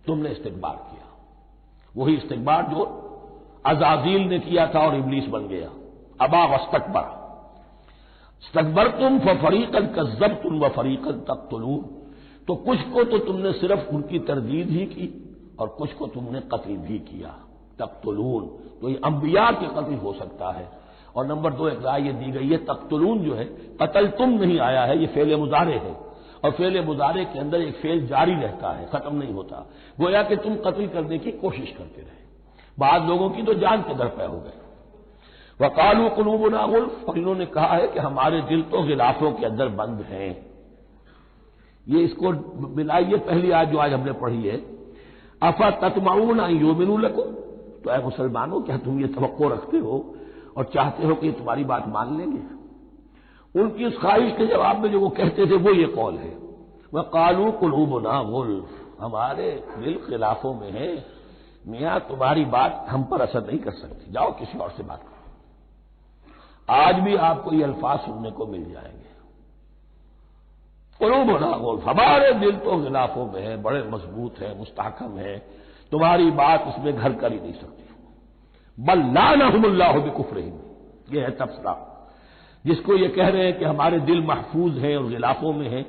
تم نے استکبار کیا، وہی استکبار جو عزازیل نے کیا تھا اور ابلیس بن گیا، ابا واستکبر، استکبرتم ففریقا کذبتم وفریقا تقتلون، تو کچھ کو تو تم نے صرف ان کی تردید ہی کی اور کچھ کو تم نے قتل بھی کیا، تقتلون، تو یہ انبیاء کے قتل ہو سکتا ہے۔ اور نمبر 2 ایک رائے یہ دی گئی ہے، تقتلون جو ہے قتل تم نہیں آیا ہے، یہ فعل مضارع ہے، اور فعل مضارع کے اندر ایک فعل جاری رہتا ہے، ختم نہیں ہوتا، گویا کہ تم قتل کرنے کی کوشش کرتے رہے۔ بعض لوگوں کی تو جان کے در پہ ہو گئے۔ وقالوا قلوبنا غلف، اور انہوں نے کہا ہے کہ ہمارے دل تو غلافوں کے اندر بند ہیں۔ یہ اس کو ملائیے پہلی آیت جو آج ہم نے پڑھی ہے، افتطمعون ان یؤمنوا لکم، تو اے مسلمانوں کیا تم یہ توقع رکھتے ہو اور چاہتے ہو کہ یہ تمہاری بات مان لیں گے؟ ان کی اس خواہش کے جواب میں جو وہ کہتے تھے وہ یہ قول ہے، وقالوا قلوبنا غلف، ہمارے دل خلافوں میں ہے، میاں تمہاری بات ہم پر اثر نہیں کر سکتی، جاؤ کسی اور سے بات کرو۔ آج بھی آپ کو یہ الفاظ سننے کو مل جائیں گے، قلوبنا غلف، ہمارے دل تو غلافوں میں ہے، بڑے مضبوط ہیں، مستحکم ہیں، تمہاری بات اس میں گھر کر ہی نہیں سکتی۔ بل لعنہم اللہ بکفرہم، یہ ہے تبصرہ، جس کو یہ کہہ رہے ہیں کہ ہمارے دل محفوظ ہیں اور غلافوں میں ہیں،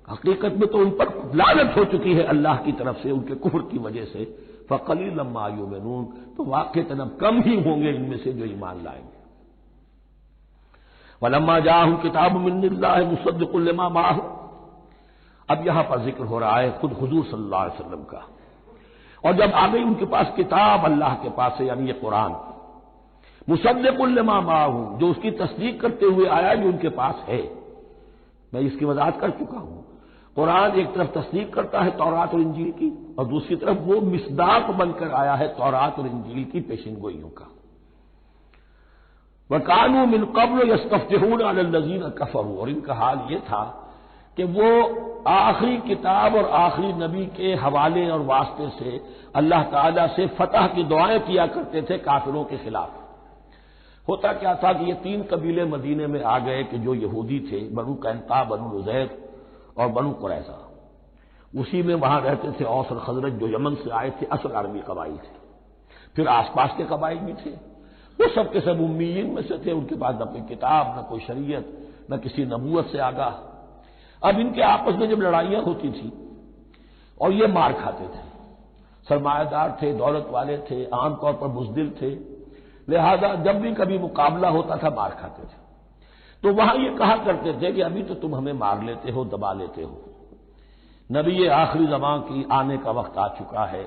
حقیقت میں تو ان پر لعنت ہو چکی ہے اللہ کی طرف سے ان کے کفر کی وجہ سے۔ فقلیلا ما یؤمنون، تو واقعتاً اب کم ہی ہوں گے ان میں سے جو ایمان لائیں گے۔ وَلَمَّا جَاءَهُمْ كِتَابٌ مِّنْ اللَّهِ مُصَدِّقٌ لِّمَا مَعَهُمْ، اب یہاں پر ذکر ہو رہا ہے خود حضور صلی اللہ علیہ وسلم کا، اور جب آ گئی ان کے پاس کتاب اللہ کے پاس سے، یعنی یہ قرآن، مصدق لما معہم، جو اس کی تصدیق کرتے ہوئے آیا جو ان کے پاس ہے، میں اس کی وضاحت کر چکا ہوں۔ قرآن ایک طرف تصدیق کرتا ہے تورات اور انجیل کی، اور دوسری طرف وہ مصداق بن کر آیا ہے تورات اور انجیل کی پیشن گوئیوں کا۔ وَكَانُوا مِن قَبْلُ يَسْتَفْتِحُونَ عَلَى الَّذِينَ كَفَرُوا، اور ان کا حال یہ تھا کہ وہ آخری کتاب اور آخری نبی کے حوالے اور واسطے سے اللہ تعالیٰ سے فتح کی دعائیں کیا کرتے تھے کافروں کے خلاف۔ ہوتا کیا تھا کہ یہ 3 قبیلے مدینے میں آ گئے کہ جو یہودی تھے، بنو قینقاع، بنو نضیر اور بنو قریظہ، اسی میں وہاں رہتے تھے اوس اور خزرج جو یمن سے آئے تھے، اصل عربی قبائل تھے، پھر آس پاس کے قبائل بھی تھے، وہ سب کے سب امیین میں سے تھے، ان کے پاس نہ کوئی کتاب، نہ کوئی شریعت، نہ کسی نبوت سے آگاہ۔ اب ان کے آپس میں جب لڑائیاں ہوتی تھیں اور یہ مار کھاتے تھے، سرمایہ دار تھے، دولت والے تھے، عام طور پر بزدل تھے، لہذا جب بھی کبھی مقابلہ ہوتا تھا مار کھاتے تھے، تو وہاں یہ کہا کرتے تھے کہ ابھی تو تم ہمیں مار لیتے ہو، دبا لیتے ہو، نبی آخری زمان کی آنے کا وقت آ چکا ہے،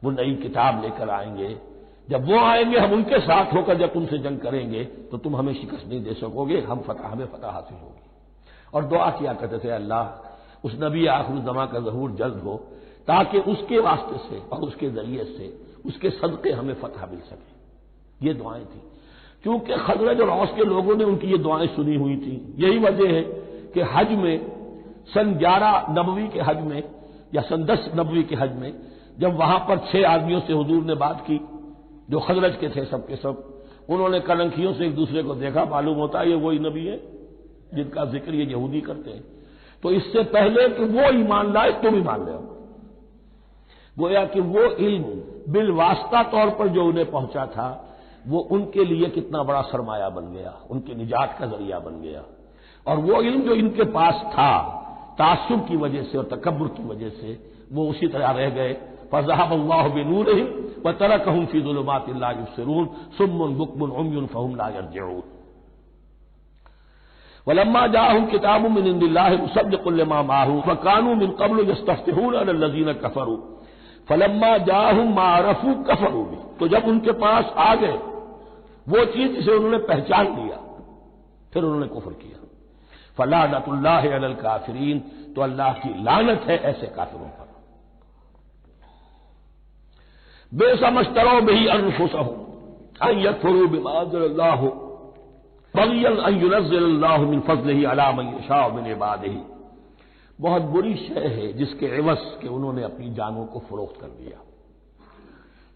وہ نئی کتاب لے کر آئیں گے، جب وہ آئیں گے ہم ان کے ساتھ ہو کر جب تم سے جنگ کریں گے تو تم ہمیں شکست نہیں دے سکو گے، ہمیں فتح حاصل ہوگی۔ اور دعا کیا کرتے تھے اللہ اس نبی آخر الزمان کا ظہور جلد ہو تاکہ اس کے واسطے سے اور اس کے ذریعے سے اس کے صدقے ہمیں فتح مل سکے، یہ دعائیں تھیں۔ کیونکہ خزرج اور اوس کے لوگوں نے ان کی یہ دعائیں سنی ہوئی تھیں، یہی وجہ ہے کہ حج میں سن 11 نبوی کے حج میں یا سن 10 نبوی کے حج میں جب وہاں پر 6 آدمیوں سے حضور نے بات کی جو خزرج کے تھے سب کے سب، انہوں نے کلنکھیوں سے ایک دوسرے کو دیکھا، معلوم ہوتا ہے یہ وہی نبی ہے جن کا ذکر یہ یہودی کرتے ہیں، تو اس سے پہلے کہ وہ ایمان لائے تم ایمان لے آؤ۔ گویا کہ وہ علم بالواسطہ طور پر جو انہیں پہنچا تھا وہ ان کے لیے کتنا بڑا سرمایہ بن گیا، ان کی نجات کا ذریعہ بن گیا، اور وہ علم جو ان کے پاس تھا تعصب کی وجہ سے اور تکبر کی وجہ سے وہ اسی طرح رہ گئے۔ فَذَهَبَ اللَّهُ بِنُورِهِمْ وَتَرَكَهُمْ فِي ظُلُمَاتٍ لَا يُبْصِرُونَ صُمٌّ بُكْمٌ عُمْيٌ فَهُمْ لَا يَرْجِعُونَ وَلَمَّا جَاءَهُمْ كِتَابٌ مِّنْ عِندِ اللَّهِ مُصَدِّقٌ لِّمَا مَعَهُمْ وَكَانُوا مِن قَبْلُ يَسْتَفْتِحُونَ عَلَى الَّذِينَ كَفَرُوا فَلَمَّا جَاءَهُم مَّا عَرَفُوا كَفَرُوا بِهِ، تو جب ان کے پاس آ گئے وہ چیز جسے انہوں نے پہچان لیا پھر انہوں نے کفر کیا۔ فَلَعْنَةُ اللَّهِ عَلَى الْكَافِرِينَ، تو اللہ کی لعنت ہے ایسے کافروں پر۔ بئس ما اشتروا به انفسهم ان يكفروا بما انزل الله بغيا ان ينزل الله من فضله على من يشاء من عباده، بہت بری شے ہے جس کے عوض کہ انہوں نے اپنی جانوں کو فروخت کر دیا،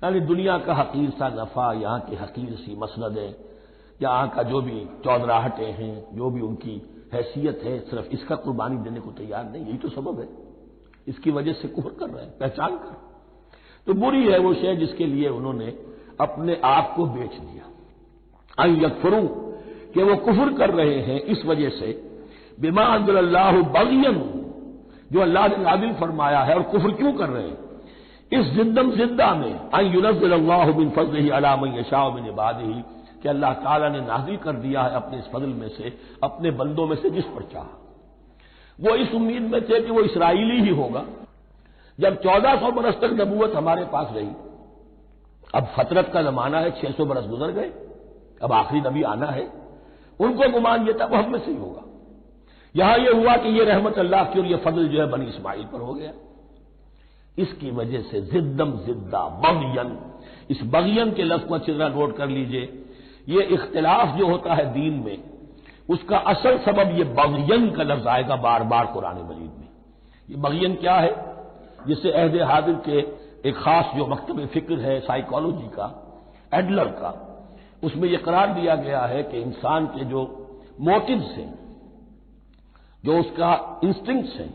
یعنی دنیا کا حقیر سا نفع، یہاں کی حقیر سی مسندیں، یہاں کا جو بھی چودراہٹیں ہیں، جو بھی ان کی حیثیت ہے، صرف اس کا قربانی دینے کو تیار نہیں، یہی تو سبب ہے، اس کی وجہ سے کفر کر رہے ہیں پہچان کر۔ تو بری ہے وہ شے جس کے لیے انہوں نے اپنے آپ کو بیچ دیا۔ ان یکفروا، کہ وہ کفر کر رہے ہیں اس وجہ سے بما انزل اللہ بغیا، جو اللہ نے نازل فرمایا ہے، اور کفر کیوں کر رہے ہیں اس زدہ میں ان ينزل اللہ من فضلہ علی من یشاء من عبادہ، کہ اللہ تعالیٰ نے نازل کر دیا ہے اپنے اس فضل میں سے اپنے بندوں میں سے جس پر چاہا۔ وہ اس امید میں تھے کہ وہ اسرائیلی ہی ہوگا۔ جب 1400 برس تک نبوت ہمارے پاس رہی، اب فترت کا زمانہ ہے، 600 برس گزر گئے، اب آخری نبی آنا ہے، ان کو گمان یہ تھا وہ ہم میں سے ہی ہوگا۔ یہاں یہ ہوا کہ یہ رحمت اللہ کی اور یہ فضل جو ہے بنی اسماعیل پر ہو گیا۔ اس کی وجہ سے زدہ بغین، اس بغین کے لفظ کو اچھی طرح نوٹ کر لیجئے، یہ اختلاف جو ہوتا ہے دین میں اس کا اصل سبب یہ بغین کا لفظ آئے گا بار بار قرآن مجید میں۔ یہ بغین کیا ہے؟ جسے عہد حاضر کے ایک خاص جو مکتب فکر ہے سائیکالوجی کا، ایڈلر کا، اس میں یہ قرار دیا گیا ہے کہ انسان کے جو موٹیوز ہیں، جو اس کا انسٹنکٹس ہیں،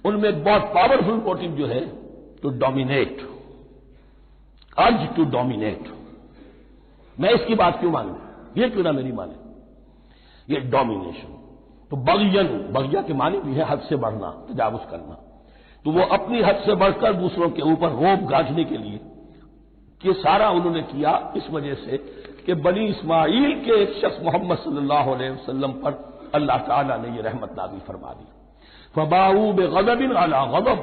ان میں ایک بہت پاورفل موٹیو جو ہے to dominate, urge to dominate. میں اس کی بات کیوں مانوں، یہ کیوں نہ میری مانے، یہ ڈومینیشن۔ تو بغیا کے معنی بھی ہے حد سے بڑھنا، تجاوز کرنا، تو وہ اپنی حد سے بڑھ کر دوسروں کے اوپر روب گاجنے کے لیے کہ سارا انہوں نے کیا اس وجہ سے کہ بنی اسماعیل کے ایک شخص محمد صلی اللہ علیہ وسلم پر اللہ تعالیٰ نے یہ رحمت نازل فرما دی۔ فباؤوا بغضب علی غضب،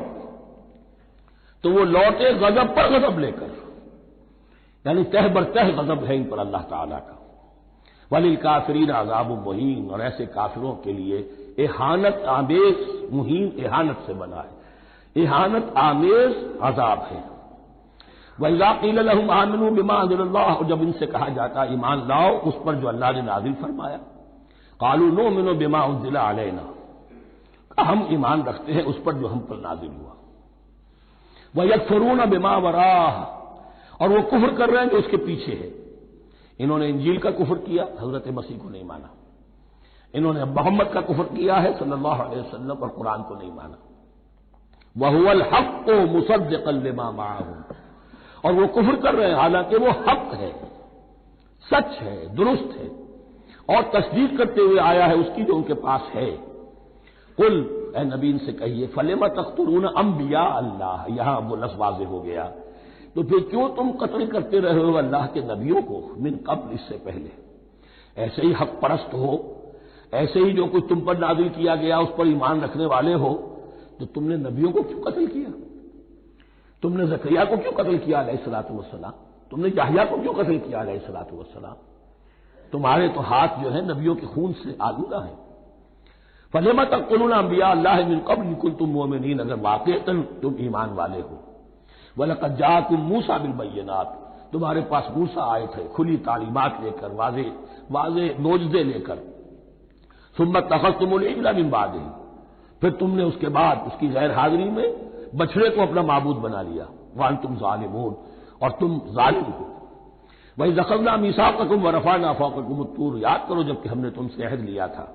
تو وہ لوٹے غضب پر غضب لے کر، یعنی تہ بر تہ غضب ہے ان پر اللہ تعالیٰ کا۔ وللکافرین عذاب مہین، اور ایسے کافروں کے لیے اہانت آمیز، مہین اہانت سے بنا ہے، اہانت آمیز عذاب ہے۔ وَإِذَا قِيلَ لَهُمْ آمِنُوا بِمَا أَنزَلَ اللَّهُ، اور جب ان سے کہا جاتا ایمان لاؤ اس پر جو اللہ نے نازل فرمایا، قَالُوا نُؤْمِنُ بِمَا أُنزِلَ عَلَيْنَا، ہم ایمان رکھتے ہیں اس پر جو ہم پر نازل ہوا۔ وَيَكْفُرُونَ بِمَا وَرَاءَهُ، اور وہ کفر کر رہے ہیں جو اس کے پیچھے ہے۔ انہوں نے انجیل کا کفر کیا، حضرت مسیح کو نہیں مانا، انہوں نے محمد کا کفر کیا ہے صلی اللہ علیہ وسلم، اور قرآن کو نہیں مانا۔ وَهُوَ الْحَقُّ مُصَدِّقًا لِمَا مَعَهُمْ، اور وہ کفر کر رہے ہیں حالانکہ وہ حق ہے، سچ ہے، درست ہے، اور تصدیق کرتے ہوئے آیا ہے اس کی جو ان کے پاس ہے۔ قل، اے نبی ان سے کہیے، فَلِمَ تَقْتُلُونَ أَنبِيَاءَ اللَّهِ، یہاں وہ لفظ واضح ہو گیا، تو پھر کیوں تم قتل کرتے رہے ہو اللہ کے نبیوں کو، من قبل، اس سے پہلے، ایسے ہی حق پرست ہو، ایسے ہی جو کچھ تم پر نازل کیا گیا اس پر ایمان رکھنے والے ہو، تو تم نے نبیوں کو کیوں قتل کیا؟ تم نے زکریا کو کیوں قتل کیا علیہ الصلوۃ والسلام؟ تم نے یحییٰ کو کیوں قتل کیا علیہ الصلوۃ والسلام؟ تمہارے تو ہاتھ جو ہے نبیوں کے خون سے آلودہ ہیں۔ فَلِمَ تَقْتُلُونَ أَنبِيَاءَ اللَّهِ مِن قَبْلِ إِن كُنتُم مُّؤْمِنِينَ، اگر واقعتاً تم ایمان والے ہو۔ وَلَقَدْ جَاءَكُم مُوسَىٰ بِالْبَيِّنَاتِ، تمہارے پاس موسیٰ آئے تھے کھلی تعلیمات لے کر، واضح معجزے لے کر۔ ثُمَّ اتَّخَذْتُمُ الْعِجْلَ مِن بَعْدِهِ، پھر تم نے اس کے بعد اس کی غیر حاضری میں بچڑے کو اپنا معبود بنا لیا۔ وانتم ظالمون، اور تم ظالم ہو۔ وَإِذْ أَخَذْنَا مِيثَاقَكُمْ وَرَفَعْنَا فَوْقَكُمُ الطُّورَ، یاد کرو جب کہ ہم نے تم سے عہد لیا تھا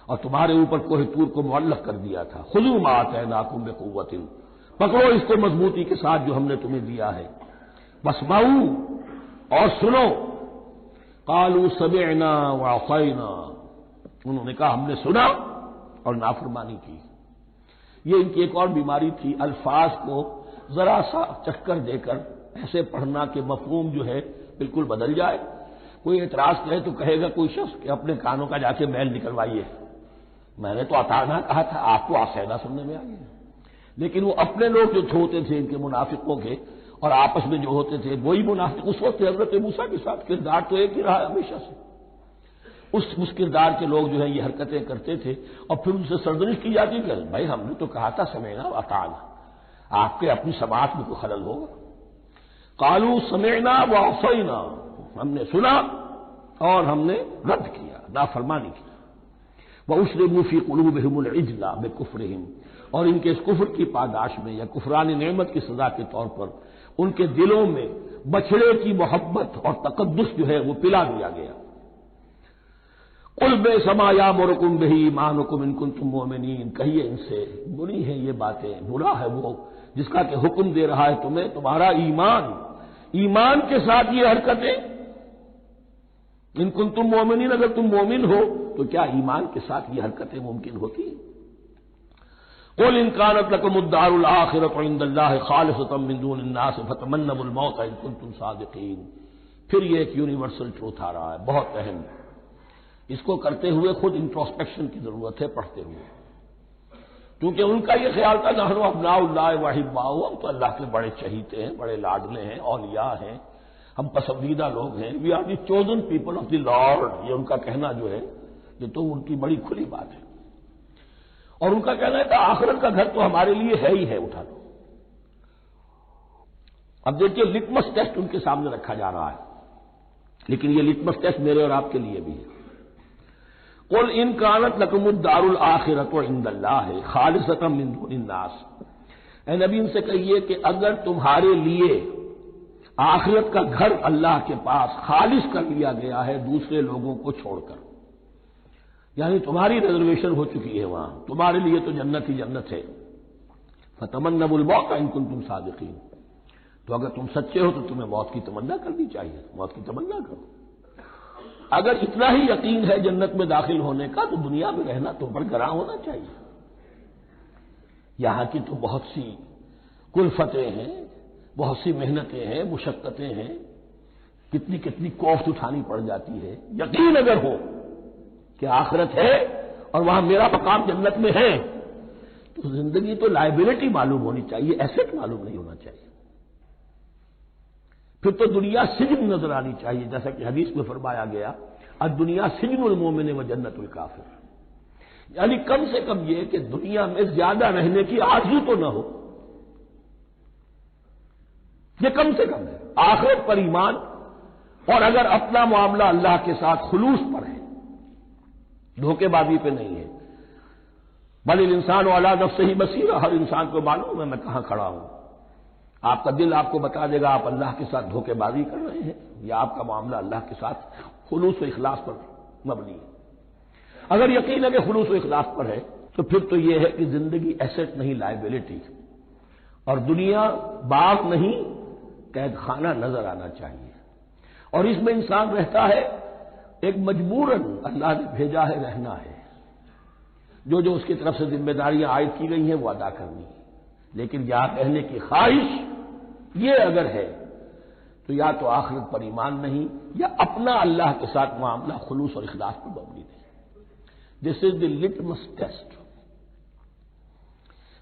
اور تمہارے اوپر کوہ طور کو معلق کر دیا تھا۔ خُذُوا مَا آتَيْنَاكُمْ بِقُوَّةٍ، پکڑو اس کو مضبوطی کے ساتھ جو ہم نے تمہیں دیا ہے۔ وَاسْمَعُوا، اور سنو۔ قَالُوا سَمِعْنَا وَعَصَيْنَا، انہوں نے کہا ہم نے سنا اور نافرمانی کی۔ یہ ان کی ایک اور بیماری تھی، الفاظ کو ذرا سا چکر دے کر ایسے پڑھنا کہ مفہوم جو ہے بالکل بدل جائے۔ کوئی اعتراض کرے تو کہے گا کوئی شخص کہ اپنے کانوں کا جا کے میل نکلوائیے، میں نے تو اطعنا کہا تھا، آپ کو آسینا سننے میں آئی ہے۔ لیکن وہ اپنے لوگ جو ہوتے تھے ان کے منافقوں کے، اور آپس میں جو ہوتے تھے وہی منافق اس وقت حضرت موسیٰ کے ساتھ کردار تو ایک ہی رہا ہے ہمیشہ سے۔ اس کردار کے لوگ جو ہے یہ حرکتیں کرتے تھے، اور پھر ان سے سرزنش کی جاتی کہ بھائی ہم نے تو کہا تھا سمعنا واطعنا، آپ کے اپنی سماعت میں کوئی خلل ہوگا۔ قالوا سمعنا وعصینا، ہم نے سنا اور ہم نے رد کیا، نافرمانی کی۔ وَأُشْرِبُوا فِي قُلُوبِهِمُ الْعِجْلَ بِكُفْرِهِمْ، اور ان کے اس کفر کی پاداش میں یا کفران نعمت کی سزا کے طور پر ان کے دلوں میں بچھڑے کی محبت اور تقدس جو ہے وہ پلا دیا گیا۔ قُلْ بِئْسَ مَا يَأْمُرُكُم بِهِ إِيمَانُكُمْ إِن كُنتُم مُّؤْمِنِينَ، کہیے ان سے بری ہیں یہ باتیں، برا ہے وہ جس کا کہ حکم دے رہا ہے تمہیں تمہارا ایمان، ایمان کے ساتھ یہ حرکتیں۔ ان کنتم مومنین، اگر تم مومن ہو تو کیا ایمان کے ساتھ یہ حرکتیں ممکن ہوتی ہیں؟ قل ان كانت لكم الدار الآخرة عند الله خالصة من دون الناس فتمنوا الموت ان كنتم صادقين۔ پھر یہ ایک یونیورسل ٹروتھ آ رہا ہے، بہت اہم، اس کو کرتے ہوئے خود انٹروسپیکشن کی ضرورت ہے پڑھتے ہوئے، کیونکہ ان کا یہ خیال تھا نحن ابناء اللہ واحباؤہ، ہم تو اللہ کے بڑے چہیتے ہیں، بڑے لاڈلے ہیں، اولیاء ہیں، ہم پسندیدہ لوگ ہیں، we are the chosen people of the Lord, یہ ان کا کہنا جو ہے یہ تو ان کی بڑی کھلی بات ہے۔ اور ان کا کہنا ہے کہ آخرت کا گھر تو ہمارے لیے ہے ہی ہے، اٹھا لو۔ اب دیکھیے لٹمس ٹیسٹ ان کے سامنے رکھا جا رہا ہے، لیکن یہ لٹمس ٹیسٹ میرے اور آپ کے لیے بھی ہے۔ قل ان كانت لكم الدار الآخرة عند الله خالصة من دون الناس، اے نبی ان سے کہیے کہ اگر تمہارے لیے آخرت کا گھر اللہ کے پاس خالص کر لیا گیا ہے دوسرے لوگوں کو چھوڑ کر، یعنی تمہاری ریزرویشن ہو چکی ہے وہاں، تمہارے لیے تو جنت ہی جنت ہے، فتمنوا الموت ان کنتم صادقین، تو اگر تم سچے ہو تو تمہیں موت کی تمنا کرنی چاہیے، موت کی تمنا کرو۔ اگر اتنا ہی یقین ہے جنت میں داخل ہونے کا تو دنیا میں رہنا تم پر گراں ہونا چاہیے۔ یہاں کی تو بہت سی کلفتیں ہیں، بہت سی محنتیں ہیں، مشقتیں ہیں، کتنی کتنی کوفت اٹھانی پڑ جاتی ہے۔ یقین اگر ہو کہ آخرت ہے اور وہاں میرا مقام جنت میں ہے تو زندگی تو لائبلٹی معلوم ہونی چاہیے، ایسٹ معلوم نہیں ہونا چاہیے۔ پھر تو دنیا سجن نظر آنی چاہیے، جیسا کہ حدیث میں فرمایا گیا الدنیا سجن المومن و جنت الکافر، یعنی کم سے کم یہ کہ دنیا میں زیادہ رہنے کی آرزو تو نہ ہو، یہ کم سے کم ہے۔ آخرت پر ایمان، اور اگر اپنا معاملہ اللہ کے ساتھ خلوص پر ہے، دھوکے بازی پہ نہیں ہے، بل الانسان علی نفسہ بصیرہ، ہر انسان کو معلوم ہے میں کہاں کھڑا ہوں۔ آپ کا دل آپ کو بتا دے گا آپ اللہ کے ساتھ دھوکے بازی کر رہے ہیں یا آپ کا معاملہ اللہ کے ساتھ خلوص و اخلاص پر مبنی ہے۔ اگر یقین ہے کہ خلوص و اخلاص پر ہے تو پھر تو یہ ہے کہ زندگی ایسٹ نہیں لائبلٹی، اور دنیا باغ نہیں قید خانہ نظر آنا چاہیے، اور اس میں انسان رہتا ہے ایک مجبوراً، اللہ نے بھیجا ہے رہنا ہے، جو جو اس کی طرف سے ذمہ داریاں عائد کی گئی ہیں وہ ادا کرنی ہے، لیکن یہاں رہنے کی خواہش یہ اگر ہے تو یا تو آخرت پر ایمان نہیں یا اپنا اللہ کے ساتھ معاملہ خلوص اور اخلاص پر مبنی نہیں۔ دس از دی لٹمس ٹیسٹ۔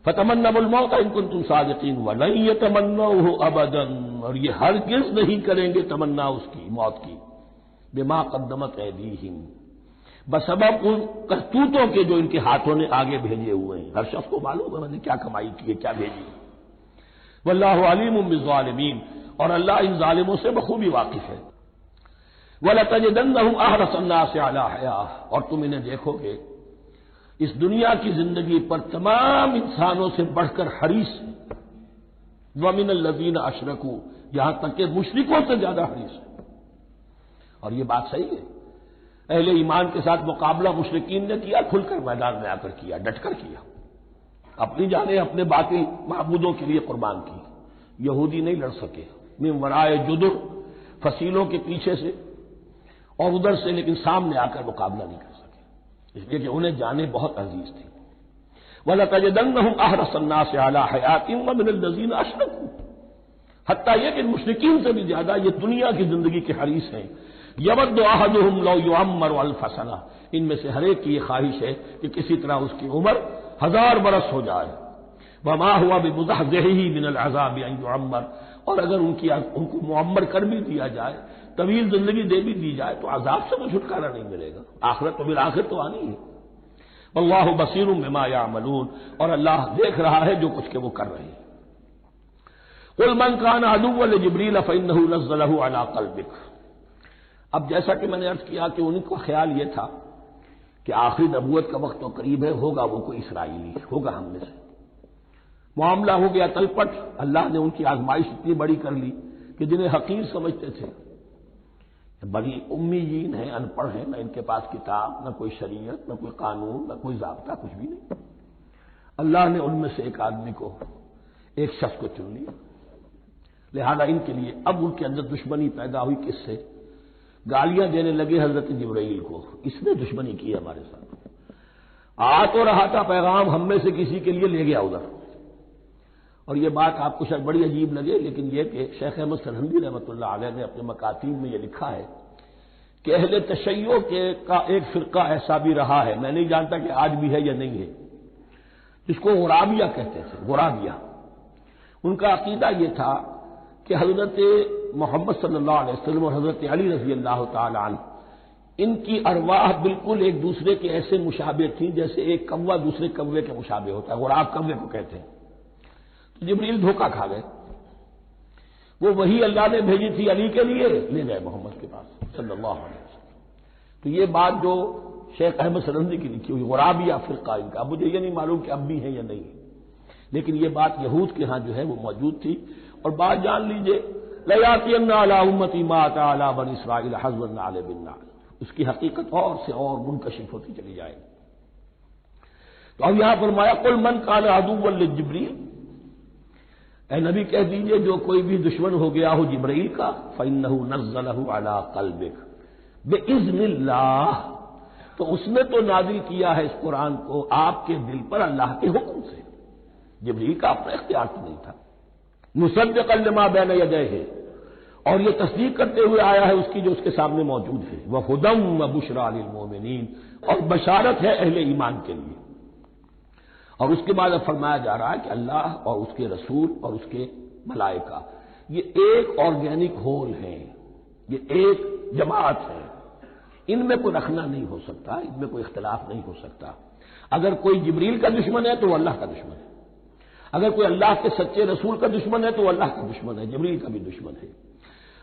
فتمنوا الموت ان کنتم صادقین ولن یتمنوه ابدا، اور یہ ہرگز نہیں کریں گے تمنا اس کی موت کی، بما قدمت ایدیہم، بسبب ان کرتوتوں کے جو ان کے ہاتھوں نے آگے بھیجے ہوئے ہیں۔ ہر شخص کو معلوم ہے میں نے کیا کمائی کی ہے، کیا بھیجی ہے۔ واللہ علیم بالظالمین، اور اللہ ان ظالموں سے بخوبی واقف ہے۔ وَلَتَجِدَنَّهُمْ أَحْرَصَ النَّاسِ عَلَىٰ حَيَاةٍ، اور تم انہیں دیکھو گے اس دنیا کی زندگی پر تمام انسانوں سے بڑھ کر حریص، وَمِنَ الَّذِينَ أَشْرَكُوا، یہاں تک کہ مشرکوں سے زیادہ حریص ہے۔ اور یہ بات صحیح ہے، اہل ایمان کے ساتھ مقابلہ مشرکین نے کیا، کھل کر میدان میں آ کر کیا، ڈٹ کر کیا، اپنی جانیں اپنے باطل معبودوں کے لیے قربان کی۔ یہودی نہیں لڑ سکے، من ورائے جدر، فصیلوں کے پیچھے سے اور ادھر سے، لیکن سامنے آ کر مقابلہ نہیں کر سکے، اس لیے کہ انہیں جانیں بہت عزیز تھی۔ وَلَتَجِدَنَّهُمْ أَحْرَصَ النَّاسِ عَلَىٰ حَيَاةٍ وَمِنَ الَّذِينَ أَشْرَكُوا، حتیٰ یہ کہ مشرکین سے بھی زیادہ یہ دنیا کی زندگی کے حریص ہیں۔ یود احدہم لو یعمر الف سنہ، ان میں سے ہر ایک کی یہ خواہش ہے کہ کسی طرح اس کی عمر 1000 برس ہو جائے۔ وما هو بمزحزحه من العذاب ان يعمر، اور اگر ان کو معمر کر بھی دیا جائے، طویل زندگی دے بھی دی جائے، تو عذاب سے تو چھٹکارا نہیں ملے گا، آخرت تو بالآخر تو آنی ہے۔ واللہ بصیر بما یعملون، اور اللہ دیکھ رہا ہے جو کچھ کہ وہ کر رہے ہیں۔ قل من كان عدوا لجبريل فإنه نزله على قلبك، اب جیسا کہ میں نے عرض کیا کہ ان کا خیال یہ تھا کہ آخری نبوت کا وقت تو قریب ہے، ہوگا وہ کوئی اسرائیلی، ہوگا ہم میں سے۔ معاملہ ہو گیا تلپٹ، اللہ نے ان کی آزمائش اتنی بڑی کر لی کہ جنہیں حقیر سمجھتے تھے، بڑی امیین ہیں، ان پڑھ ہیں، نہ ان کے پاس کتاب، نہ کوئی شریعت، نہ کوئی قانون، نہ کوئی ضابطہ، کچھ بھی نہیں، اللہ نے ان میں سے ایک آدمی کو، ایک شخص کو چن لیا۔ لہذا ان کے لیے اب ان کے اندر دشمنی پیدا ہوئی، کس سے؟ گالیاں دینے لگے حضرت جبرائیل کو، اس نے دشمنی کی ہمارے ساتھ، آ تو رہا تھا پیغام ہم میں سے کسی کے لیے، لے گیا ادھر۔ اور یہ بات آپ کو شاید بڑی عجیب لگے، لیکن یہ کہ شیخ احمد سرہندی رحمۃ اللہ علیہ نے اپنے مکاتیب میں یہ لکھا ہے کہ اہل تشیع کا ایک فرقہ ایسا بھی رہا ہے، میں نہیں جانتا کہ آج بھی ہے یا نہیں ہے، جس کو غرابیہ کہتے تھے، غرابیہ۔ ان کا عقیدہ یہ تھا کہ حضرت محمد صلی اللہ علیہ وسلم اور حضرت علی رضی اللہ تعالی عنہ، ان کی ارواح بالکل ایک دوسرے کے ایسے مشابہ تھیں جیسے ایک کوا دوسرے کوے کے مشابہ ہوتا ہے، غراب کوے کو کہتے ہیں۔ تو جبریل دھوکہ کھا گئے، وہ وہی اللہ نے بھیجی تھی علی کے لیے، لے گئے محمد کے پاس صلی اللہ علیہ وسلم۔ تو یہ بات جو شیخ احمد سرہندی کی لکھی ہوئی غرابیہ فرقہ ان کا، مجھے یہ نہیں معلوم کہ اب بھی ہے یا نہیں، لیکن یہ بات یہود کے ہاں جو ہے وہ موجود تھی۔ اور بات جان لیجئے، لَيَأْتِيَنَّ عَلَىٰ أُمَّتِي مَا أَتَىٰ عَلَىٰ بَنِي إِسْرَائِيلَ حَزْوَ النَّعْلِ بِالنَّعْلِ، اس کی حقیقت اور سے اور منکشف ہوتی چلی جائے گی۔ تو اب یہاں فرمایا قُلْ مَنْ كَانَ عَدُوًّا لِجِبْرِيلَ، اے نبی کہہ دیجئے جو کوئی بھی دشمن ہو گیا ہو جبرائیل کا، فَإِنَّهُ نَزَّلَهُ عَلَىٰ قَلْبِكَ بِإِذْنِ اللَّهِ، تو اس نے تو نازل کیا ہے اس قرآن کو آپ کے دل پر اللہ کے حکم سے، جبرائیل کا اپنا اختیار تو نہیں تھا۔ مصدقا لما بین یدیہ، اور یہ تصدیق کرتے ہوئے آیا ہے اس کی جو اس کے سامنے موجود ہے، وہدی وبشریٰ للمؤمنین، اور بشارت ہے اہل ایمان کے لیے۔ اور اس کے بعد اب فرمایا جا رہا ہے کہ اللہ اور اس کے رسول اور اس کے ملائکہ یہ ایک آرگینک ہول ہے، یہ ایک جماعت ہے، ان میں کوئی رکھنا نہیں ہو سکتا، ان میں کوئی اختلاف نہیں ہو سکتا۔ اگر کوئی جبریل کا دشمن ہے تو وہ اللہ کا دشمن ہے، اگر کوئی اللہ کے سچے رسول کا دشمن ہے تو وہ اللہ کا دشمن ہے، جبریل کا بھی دشمن ہے۔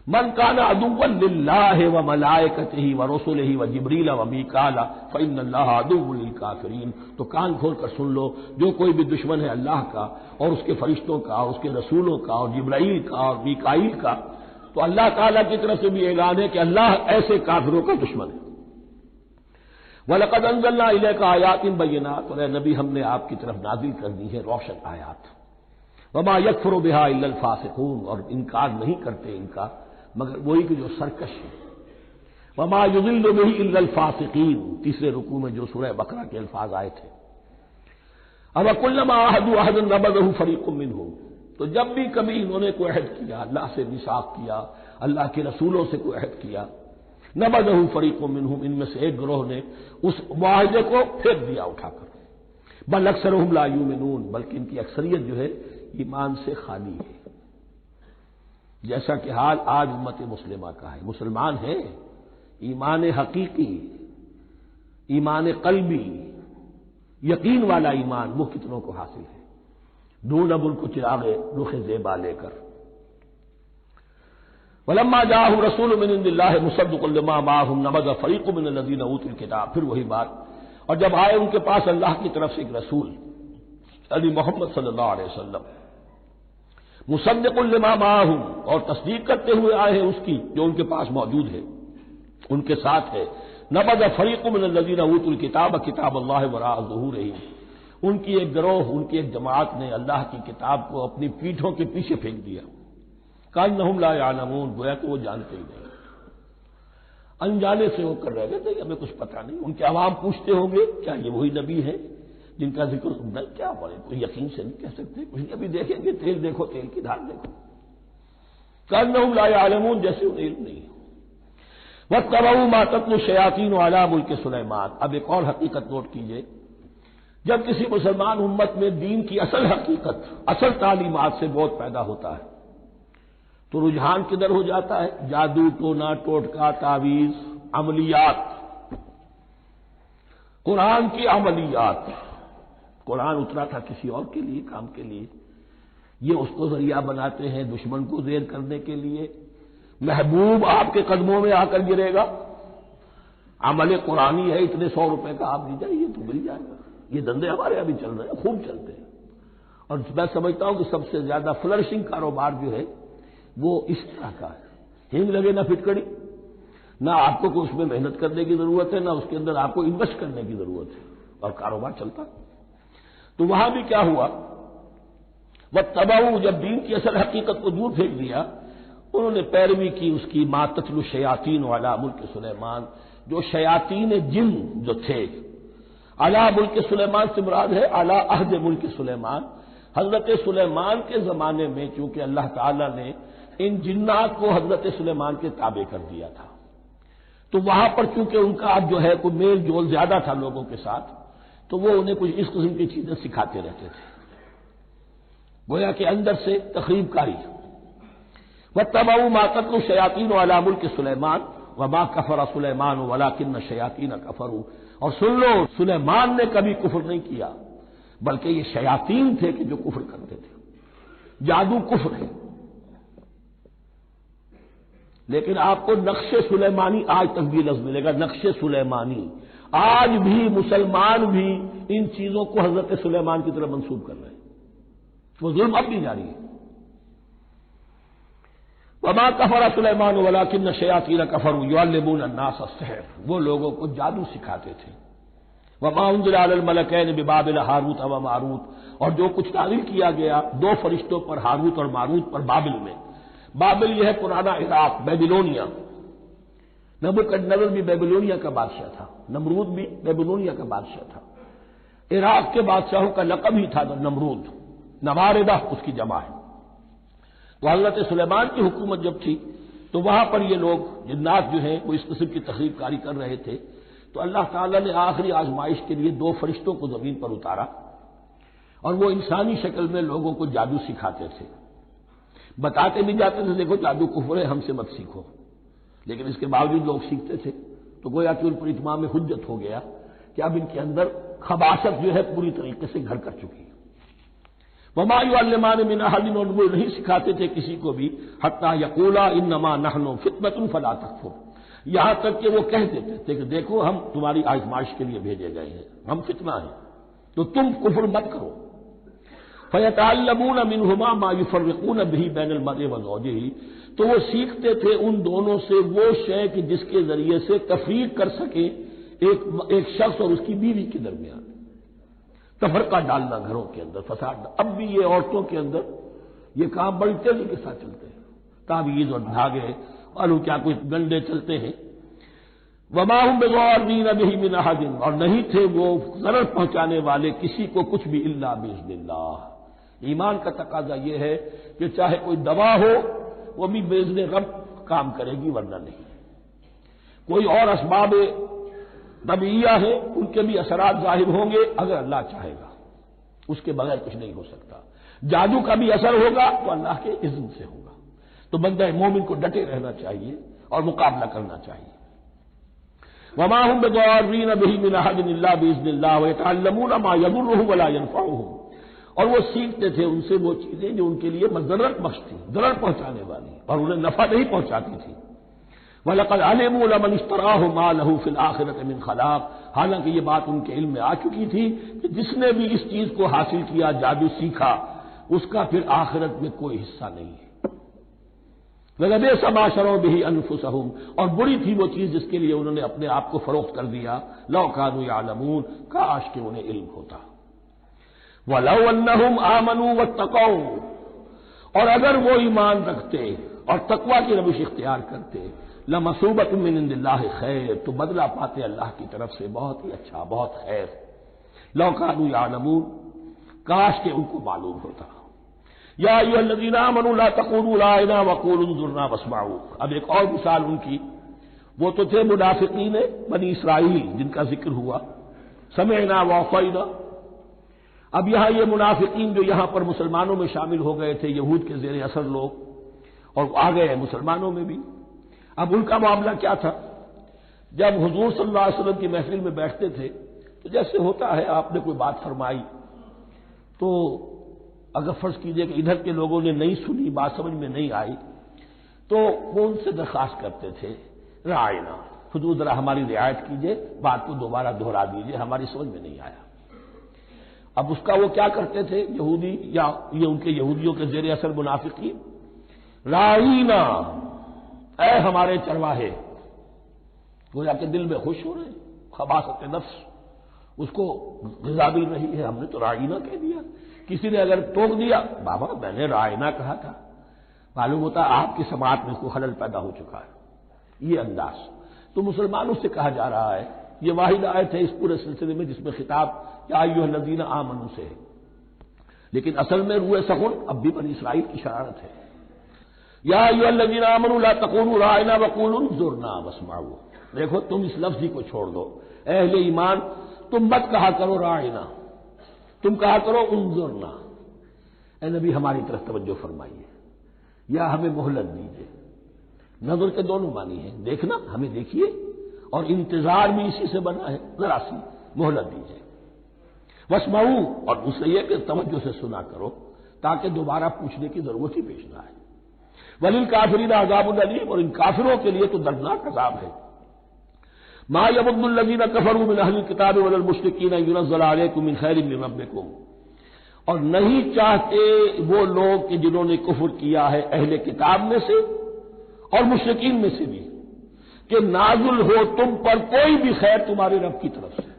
من کان عدوا للہ وملائکتہ ورسلہ وجبریل ومیکال فإن اللہ عدو للکافرین، تو کان کھول کر سن لو، جو کوئی بھی دشمن ہے اللہ کا اور اس کے فرشتوں کا اور اس کے رسولوں کا اور جبرائیل کا اور میکائیل کا، تو اللہ تعالیٰ کی طرف سے بھی اعلان ہے کہ اللہ ایسے کافروں کا دشمن ہے۔ وَلَقَدْ أَنزَلْنَا إِلَيْكَ آيَاتٍ بَيِّنَاتٍ، اور اے نبی ہم نے آپ کی طرف نازل کر دی ہے روشن آیات۔ وَمَا يَكْفُرُ بِهَا إِلَّا الْفَاسِقُونَ، اور انکار نہیں کرتے ان کا مگر وہی کہ جو سرکش ہے۔ وَمَا يُضِلُّ بِهِ إِلَّا الْفَاسِقِينَ، تیسرے رکوع میں جو سورہ بقرہ کے الفاظ آئے تھے۔ أَوَكُلَّمَا عَاهَدُوا عَهْدًا نَبَذَهُ فَرِيقٌ مِّنْهُمْ، تو جب بھی کبھی انہوں نے کوئی عہد کیا، اللہ سے میثاق کیا، اللہ کے رسولوں سے کوئی عہد کیا، نبذہ فریق منہم، ان میں سے ایک گروہ نے اس معاہدے کو پھینک دیا اٹھا کر۔ بل اکثرہم لا یؤمنون، بلکہ ان کی اکثریت جو ہے ایمان سے خالی ہے، جیسا کہ حال آج امت مسلمہ کا ہے۔ مسلمان ہیں، ایمان حقیقی، ایمان قلبی، یقین والا ایمان وہ کتنوں کو حاصل ہے۔ ڈھونڈ اب ان کو چراغ رخ زیبا لے کر۔ وَلَمَّا جَاءَهُمْ رَسُولٌ مِّنْ عِندِ اللَّهِ مُصَدِّقٌ لِّمَا مَعَهُمْ نَبَذَ فَرِيقٌ مِّنَ الَّذِينَ أُوتُوا الْكِتَابَ، پھر وہی بات، اور جب آئے ان کے پاس اللہ کی طرف سے ایک رسول، یعنی محمد صلی اللہ علیہ وسلم، مصدق لما معہم، اور تصدیق کرتے ہوئے آئے ہیں اس کی جو ان کے پاس موجود ہے، ان کے ساتھ ہے۔ نبذ فریق من الذین اوتوا الکتاب کتاب اللہ وراء ظہورہم، ان کی ایک گروہ، ان کی ایک جماعت نے اللہ کی کتاب کو اپنی پیٹھوں کے پیچھے پھینک دیا، کأنہم لا یعلمون، گویا کہ وہ جانتے ہی نہیں، انجانے سے وہ کر رہے تھے کہ ہمیں کچھ پتہ نہیں۔ ان کے عوام پوچھتے ہوں گے کیا یہ وہی نبی ہے جن کا ذکر نہیں؟ کیا بولے، کوئی یقین سے نہیں کہہ سکتے، کچھ نہیں، ابھی دیکھیں گے، تیل دیکھو، تیل کی دھار دیکھو، کأنہم لا یعلمون، جیسے انہیں علم نہیں۔ واتبعوا ما تتلو الشیاطین علی ملک سلیمان، اب ایک اور حقیقت نوٹ کیجئے، جب کسی مسلمان امت میں دین کی اصل حقیقت، اصل تعلیمات سے بہت پیدا ہوتا ہے تو رجحان کدھر ہو جاتا ہے؟ جادو، ٹونا ٹوٹکا، تعویذ، عملیات، قرآن کی عملیات۔ قرآن اترا تھا کسی اور کے لیے، کام کے لیے، یہ اس کو ذریعہ بناتے ہیں دشمن کو زیر کرنے کے لیے۔ محبوب آپ کے قدموں میں آ کر گرے گا، عمل قرآنی ہے، اتنے 100 روپے کا آپ دیجیے، یہ تو مل جائے گا۔ یہ دندے ہمارے ابھی چل رہے ہیں، خوب چلتے ہیں، اور میں سمجھتا ہوں کہ سب سے زیادہ فلرشنگ کاروبار جو ہے وہ اس طرح کا ہے۔ ہینگ لگے نہ پھٹکڑی، نہ آپ کو کوئی اس میں محنت کرنے کی ضرورت ہے، نہ اس کے اندر آپ کو انویسٹ کرنے کی ضرورت ہے، اور کاروبار چلتا ہے۔ تو وہاں بھی کیا ہوا، واتبعوا، جب دین کی اصل حقیقت کو دور پھینک دیا، انہوں نے پیروی کی اس کی ما تتلو الشیاطین علی ملک سلیمان، جو شیاطین جن جو تھے، علی ملک سلیمان سے مراد ہے علی عہد ملک سلیمان، حضرت سلیمان کے زمانے میں چونکہ اللہ تعالیٰ نے ان جنات کو حضرت سلیمان کے تابع کر دیا تھا، تو وہاں پر چونکہ ان کا اب جو ہے کوئی میل جول زیادہ تھا لوگوں کے ساتھ، تو وہ انہیں کچھ اس قسم کی چیزیں سکھاتے رہتے تھے، گویا کہ اندر سے تخریب کاری۔ واتبعوا ما تتلو الشیاطین علی ملک سلیمان وما کفر سلیمان ولکن الشیاطین کفروا، اور سن لو، سلیمان نے کبھی کفر نہیں کیا، بلکہ یہ شیاطین تھے کہ جو کفر کرتے تھے۔ جادو کفر ہے، لیکن آپ کو نقش سلیمانی آج تک بھی لفظ ملے گا، نقش سلیمانی۔ آج بھی مسلمان بھی ان چیزوں کو حضرت سلیمان کی طرف منسوب کر رہے ہیں، وہ ظلم اب بھی جاری ہے۔ وما کفر سلیمان ولکن الشیاطین کفروا یعلمون الناس السحر، وہ لوگوں کو جادو سکھاتے تھے۔ وما انزل علی الملکین ببابل ہاروت و ماروت، اور جو کچھ نازل کیا گیا 2 فرشتوں پر، ہاروت اور ماروت پر، بابل میں۔ بابل یہ ہے پرانا عراق، بیبلونیا۔ نبوکدنضر بھی بیبلونیا کا بادشاہ تھا، نمرود بھی بیبلونیا کا بادشاہ تھا۔ عراق کے بادشاہوں کا لقب ہی تھا نمرود، نواردہ اس کی جمع ہے۔ تو حضرت سلیمان کی حکومت جب تھی تو وہاں پر یہ لوگ جنات جو ہیں وہ اس قسم کی تخریب کاری کر رہے تھے، تو اللہ تعالیٰ نے آخری آزمائش کے لیے 2 فرشتوں کو زمین پر اتارا، اور وہ انسانی شکل میں لوگوں کو جادو سکھاتے تھے، بتاتے بھی جاتے تھے دیکھو جادو کفر ہے، ہم سے مت سیکھو، لیکن اس کے باوجود لوگ سیکھتے تھے، تو گویا کہ ان پر اتمام حجت ہو گیا کہ اب ان کے اندر خباثت جو ہے پوری طریقے سے گھر کر چکی ہے۔ وما یعلمان من احد، اور وہ نہیں سکھاتے تھے کسی کو بھی، حتی یقولا انما نحن فتنۃ فلا تکفر، یہاں تک کہ وہ کہہ دیتے تھے کہ دیکھو ہم تمہاری آزمائش کے لیے بھیجے گئے ہیں، ہم فتنہ ہیں، تو تم کفر مت کرو۔ فیتعلمون منہما ما یفرقون به بین المرء وزوجہ، تو وہ سیکھتے تھے ان دونوں سے وہ شے کہ جس کے ذریعے سے تفریق کر سکے ایک شخص اور اس کی بیوی کے درمیان، تفرقہ ڈالنا گھروں کے اندر، فساد۔ اب بھی یہ عورتوں کے اندر یہ کام بڑی تیزی کے ساتھ چلتے ہیں، تعویذ اور دھاگے اور کیا کوئی گنڈے چلتے ہیں۔ وما هم بضارین به من احد، اور نہیں تھے وہ ضرر پہنچانے والے کسی کو کچھ بھی الا باذن اللہ۔ ایمان کا تقاضا یہ ہے کہ چاہے کوئی دوا ہو وہ بھی باذن رب کام کرے گی، ورنہ نہیں۔ کوئی اور اسباب طبیعیہ ہے، ان کے بھی اثرات ظاہر ہوں گے اگر اللہ چاہے گا، اس کے بغیر کچھ نہیں ہو سکتا۔ جادو کا بھی اثر ہوگا تو اللہ کے اذن سے ہوگا، تو بندہ مومن کو ڈٹے رہنا چاہیے اور مقابلہ کرنا چاہیے۔ وما هم بضارین به من احد الا باذن اللہ ويتعلمون ما يضرهم ولا ينفعهم، اور وہ سیکھتے تھے ان سے وہ چیزیں جو ان کے لیے مضرت بخش تھی، ضرر پہنچانے والی، اور انہیں نفع نہیں پہنچاتی تھی۔ وَلَقَدْ عَلِمُوا لَمَنِ اشْتَرَاهُ مَا لَهُ فِي الْآخِرَةِ مِنْ خَلَاقٍ، حالانکہ یہ بات ان کے علم میں آ چکی تھی کہ جس نے بھی اس چیز کو حاصل کیا، جادو سیکھا، اس کا پھر آخرت میں کوئی حصہ نہیں ہے۔ وَلَبِئْسَ مَا شَرَوْا بِهِ أَنفُسَهُمْ، اور بری تھی وہ چیز جس کے لیے انہوں نے اپنے آپ کو فروخت کر دیا، لَوْ كَانُوا يَعْلَمُونَ، کاش کہ انہیں علم ہوتا۔ وَلَوْ أَنَّهُمْ آمَنُوا وَاتَّقَوْا، اور اگر وہ ایمان رکھتے اور تقوی کی روش اختیار کرتے، لَمَثُوبَةٌ مِّنْ عِندِ اللَّهِ خَيْرٌ، تو بدلہ پاتے اللہ کی طرف سے بہت ہی اچھا، بہت خیر۔ لَوْ كَانُوا يَعْلَمُونَ، کاش کہ ان کو معلوم ہوتا۔ یا ایھا الذین آمنوا لا تقولوا رأینا وقولوا انظرنا واسمعوا، اب ایک اور مثال ان کی، وہ تو تھے منافقین بنی اسرائیل جن کا ذکر ہوا، سمعنا وعصینا۔ اب یہاں یہ منافقین جو یہاں پر مسلمانوں میں شامل ہو گئے تھے، یہود کے زیر اثر لوگ، اور آ گئے ہیں مسلمانوں میں بھی، اب ان کا معاملہ کیا تھا؟ جب حضور صلی اللہ علیہ وسلم کی محفل میں بیٹھتے تھے تو جیسے ہوتا ہے، آپ نے کوئی بات فرمائی تو اگر فرض کیجئے کہ ادھر کے لوگوں نے نہیں سنی، بات سمجھ میں نہیں آئی، تو وہ ان سے درخواست کرتے تھے رعاینا، حضور ذرا ہماری رعایت کیجئے، بات کو دوبارہ دہرا دیجئے، ہماری سمجھ میں نہیں آیا۔ اب اس کا وہ کیا کرتے تھے یہودی، یا یہ ان کے یہودیوں کے زیر اثر منافقین، رعاینا، اے ہمارے چرواہے، گویا کہ دل میں خوش ہو رہے، خباثت نفس اس کو غذا مل رہی ہے، ہم نے تو رعاینا کہہ دیا۔ کسی نے اگر ٹوک دیا، بابا میں نے رعاینا کہا تھا، معلوم ہوتا آپ کی سماعت میں کوئی خلل پیدا ہو چکا ہے، یہ انداز۔ تو مسلمانوں سے کہا جا رہا ہے، یہ واحد آیت ہے اس پورے سلسلے میں جس میں خطاب یا ایھا الذین آمنوا سے ہے، لیکن اصل میں روئے سخن اب بھی بنی اسرائیل کی شرارت ہے۔ یا ایھا الذین آمنوا لا تقولوا رأینا وقولوا انظرنا واسمعوا، دیکھو تم اس لفظ کو چھوڑ دو، اے اہل ایمان تم مت کہا کرو رعاینا، تم کہا کرو انظرنا، اے نبی ہماری طرف توجہ فرمائیے، یا ہمیں مہلت دیجیے۔ نظر کے دونوں معنی ہیں، دیکھنا ہمیں دیکھیے، اور انتظار بھی اسی سے بنا ہے، ذرا سی مہلت دیجیے۔ واسمعوا، اور دوسرے یہ کہ توجہ سے سنا کرو تاکہ دوبارہ پوچھنے کی ضرورت ہی پیش نہ آئے۔ وللکافرین عذاب الیم، اور ان کافروں کے لیے تو دردناک عذاب ہے۔ ما یود الذین کفروا من اہل الکتاب ولا المشرکین ان ینزل علیکم من خیر من ربکم، اور نہیں چاہتے وہ لوگ کہ جنہوں نے کفر کیا ہے اہل کتاب میں سے اور مشرکین میں سے بھی، کہ نازل ہو تم پر کوئی بھی خیر تمہارے رب کی طرف سے۔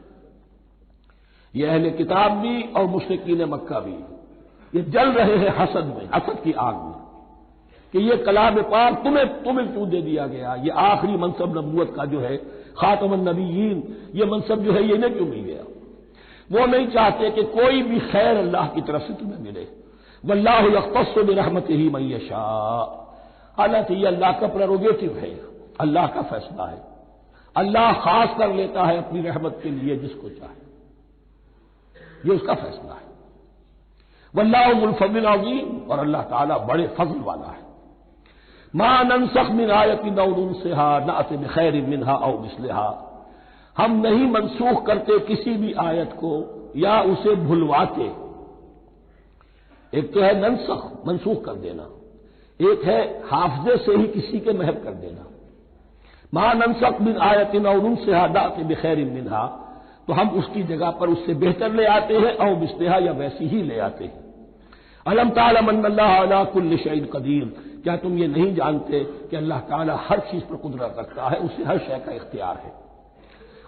یہ اہل کتاب بھی اور مشرکین مکہ بھی یہ جل رہے ہیں حسد میں، حسد کی آگ میں، کہ یہ کلام پاک تمہیں کیوں دے دیا گیا، یہ آخری منصب نبوت کا جو ہے خاتم النبیین، یہ منصب جو ہے یہ انہیں کیوں مل گیا؟ وہ نہیں چاہتے کہ کوئی بھی خیر اللہ کی طرف سے تمہیں ملے۔ واللہ یختص برحمتہ من یشاء، حالانکہ یہ اللہ کا پریروگیٹو ہے، اللہ کا فیصلہ ہے، اللہ خاص کر لیتا ہے اپنی رحمت کے لیے جس کو چاہے، یہ اس کا فیصلہ ہے۔ واللہ ذو الفضل العظیم، اور اللہ تعالیٰ بڑے فضل والا ہے۔ ما ننسخ من آیۃ او ننسها نأت بخیر منها او مثلها، ہم نہیں منسوخ کرتے کسی بھی آیت کو یا اسے بھلواتے۔ ایک تو ہے ننسخ، منسوخ کر دینا، ایک ہے حافظے سے ہی کسی کے محو کر دینا۔ ما ننسخ من آیۃ او ننسها نأت بخیر منها، تو ہم اس کی جگہ پر اس سے بہتر لے آتے ہیں، او مثلها یا ویسی ہی لے آتے ہیں۔ الم تعلم ان اللہ علی کل شیء قدیر، کیا تم یہ نہیں جانتے کہ اللہ تعالیٰ ہر چیز پر قدرت رکھتا ہے، اسے ہر شے کا اختیار ہے۔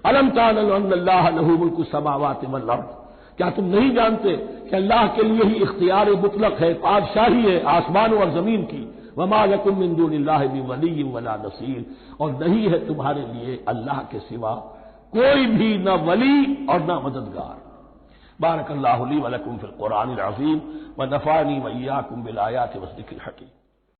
الم تعلم ان اللہ لہ ملک السماوات والارض، کیا تم نہیں جانتے کہ اللہ کے لیے ہی اختیار مطلق ہے، بادشاہی ہے آسمانوں اور زمین کی۔ وما لکم من دون اللہ من ولی ولا نصیر، اور نہیں ہے تمہارے لیے اللہ کے سوا کوئی بھی نہ ولی اور نہ مددگار۔ بارک اللہ لی ولکم فی القرآن العظیم ونفعنی وإیاکم بالآیات والذکر الحکیم۔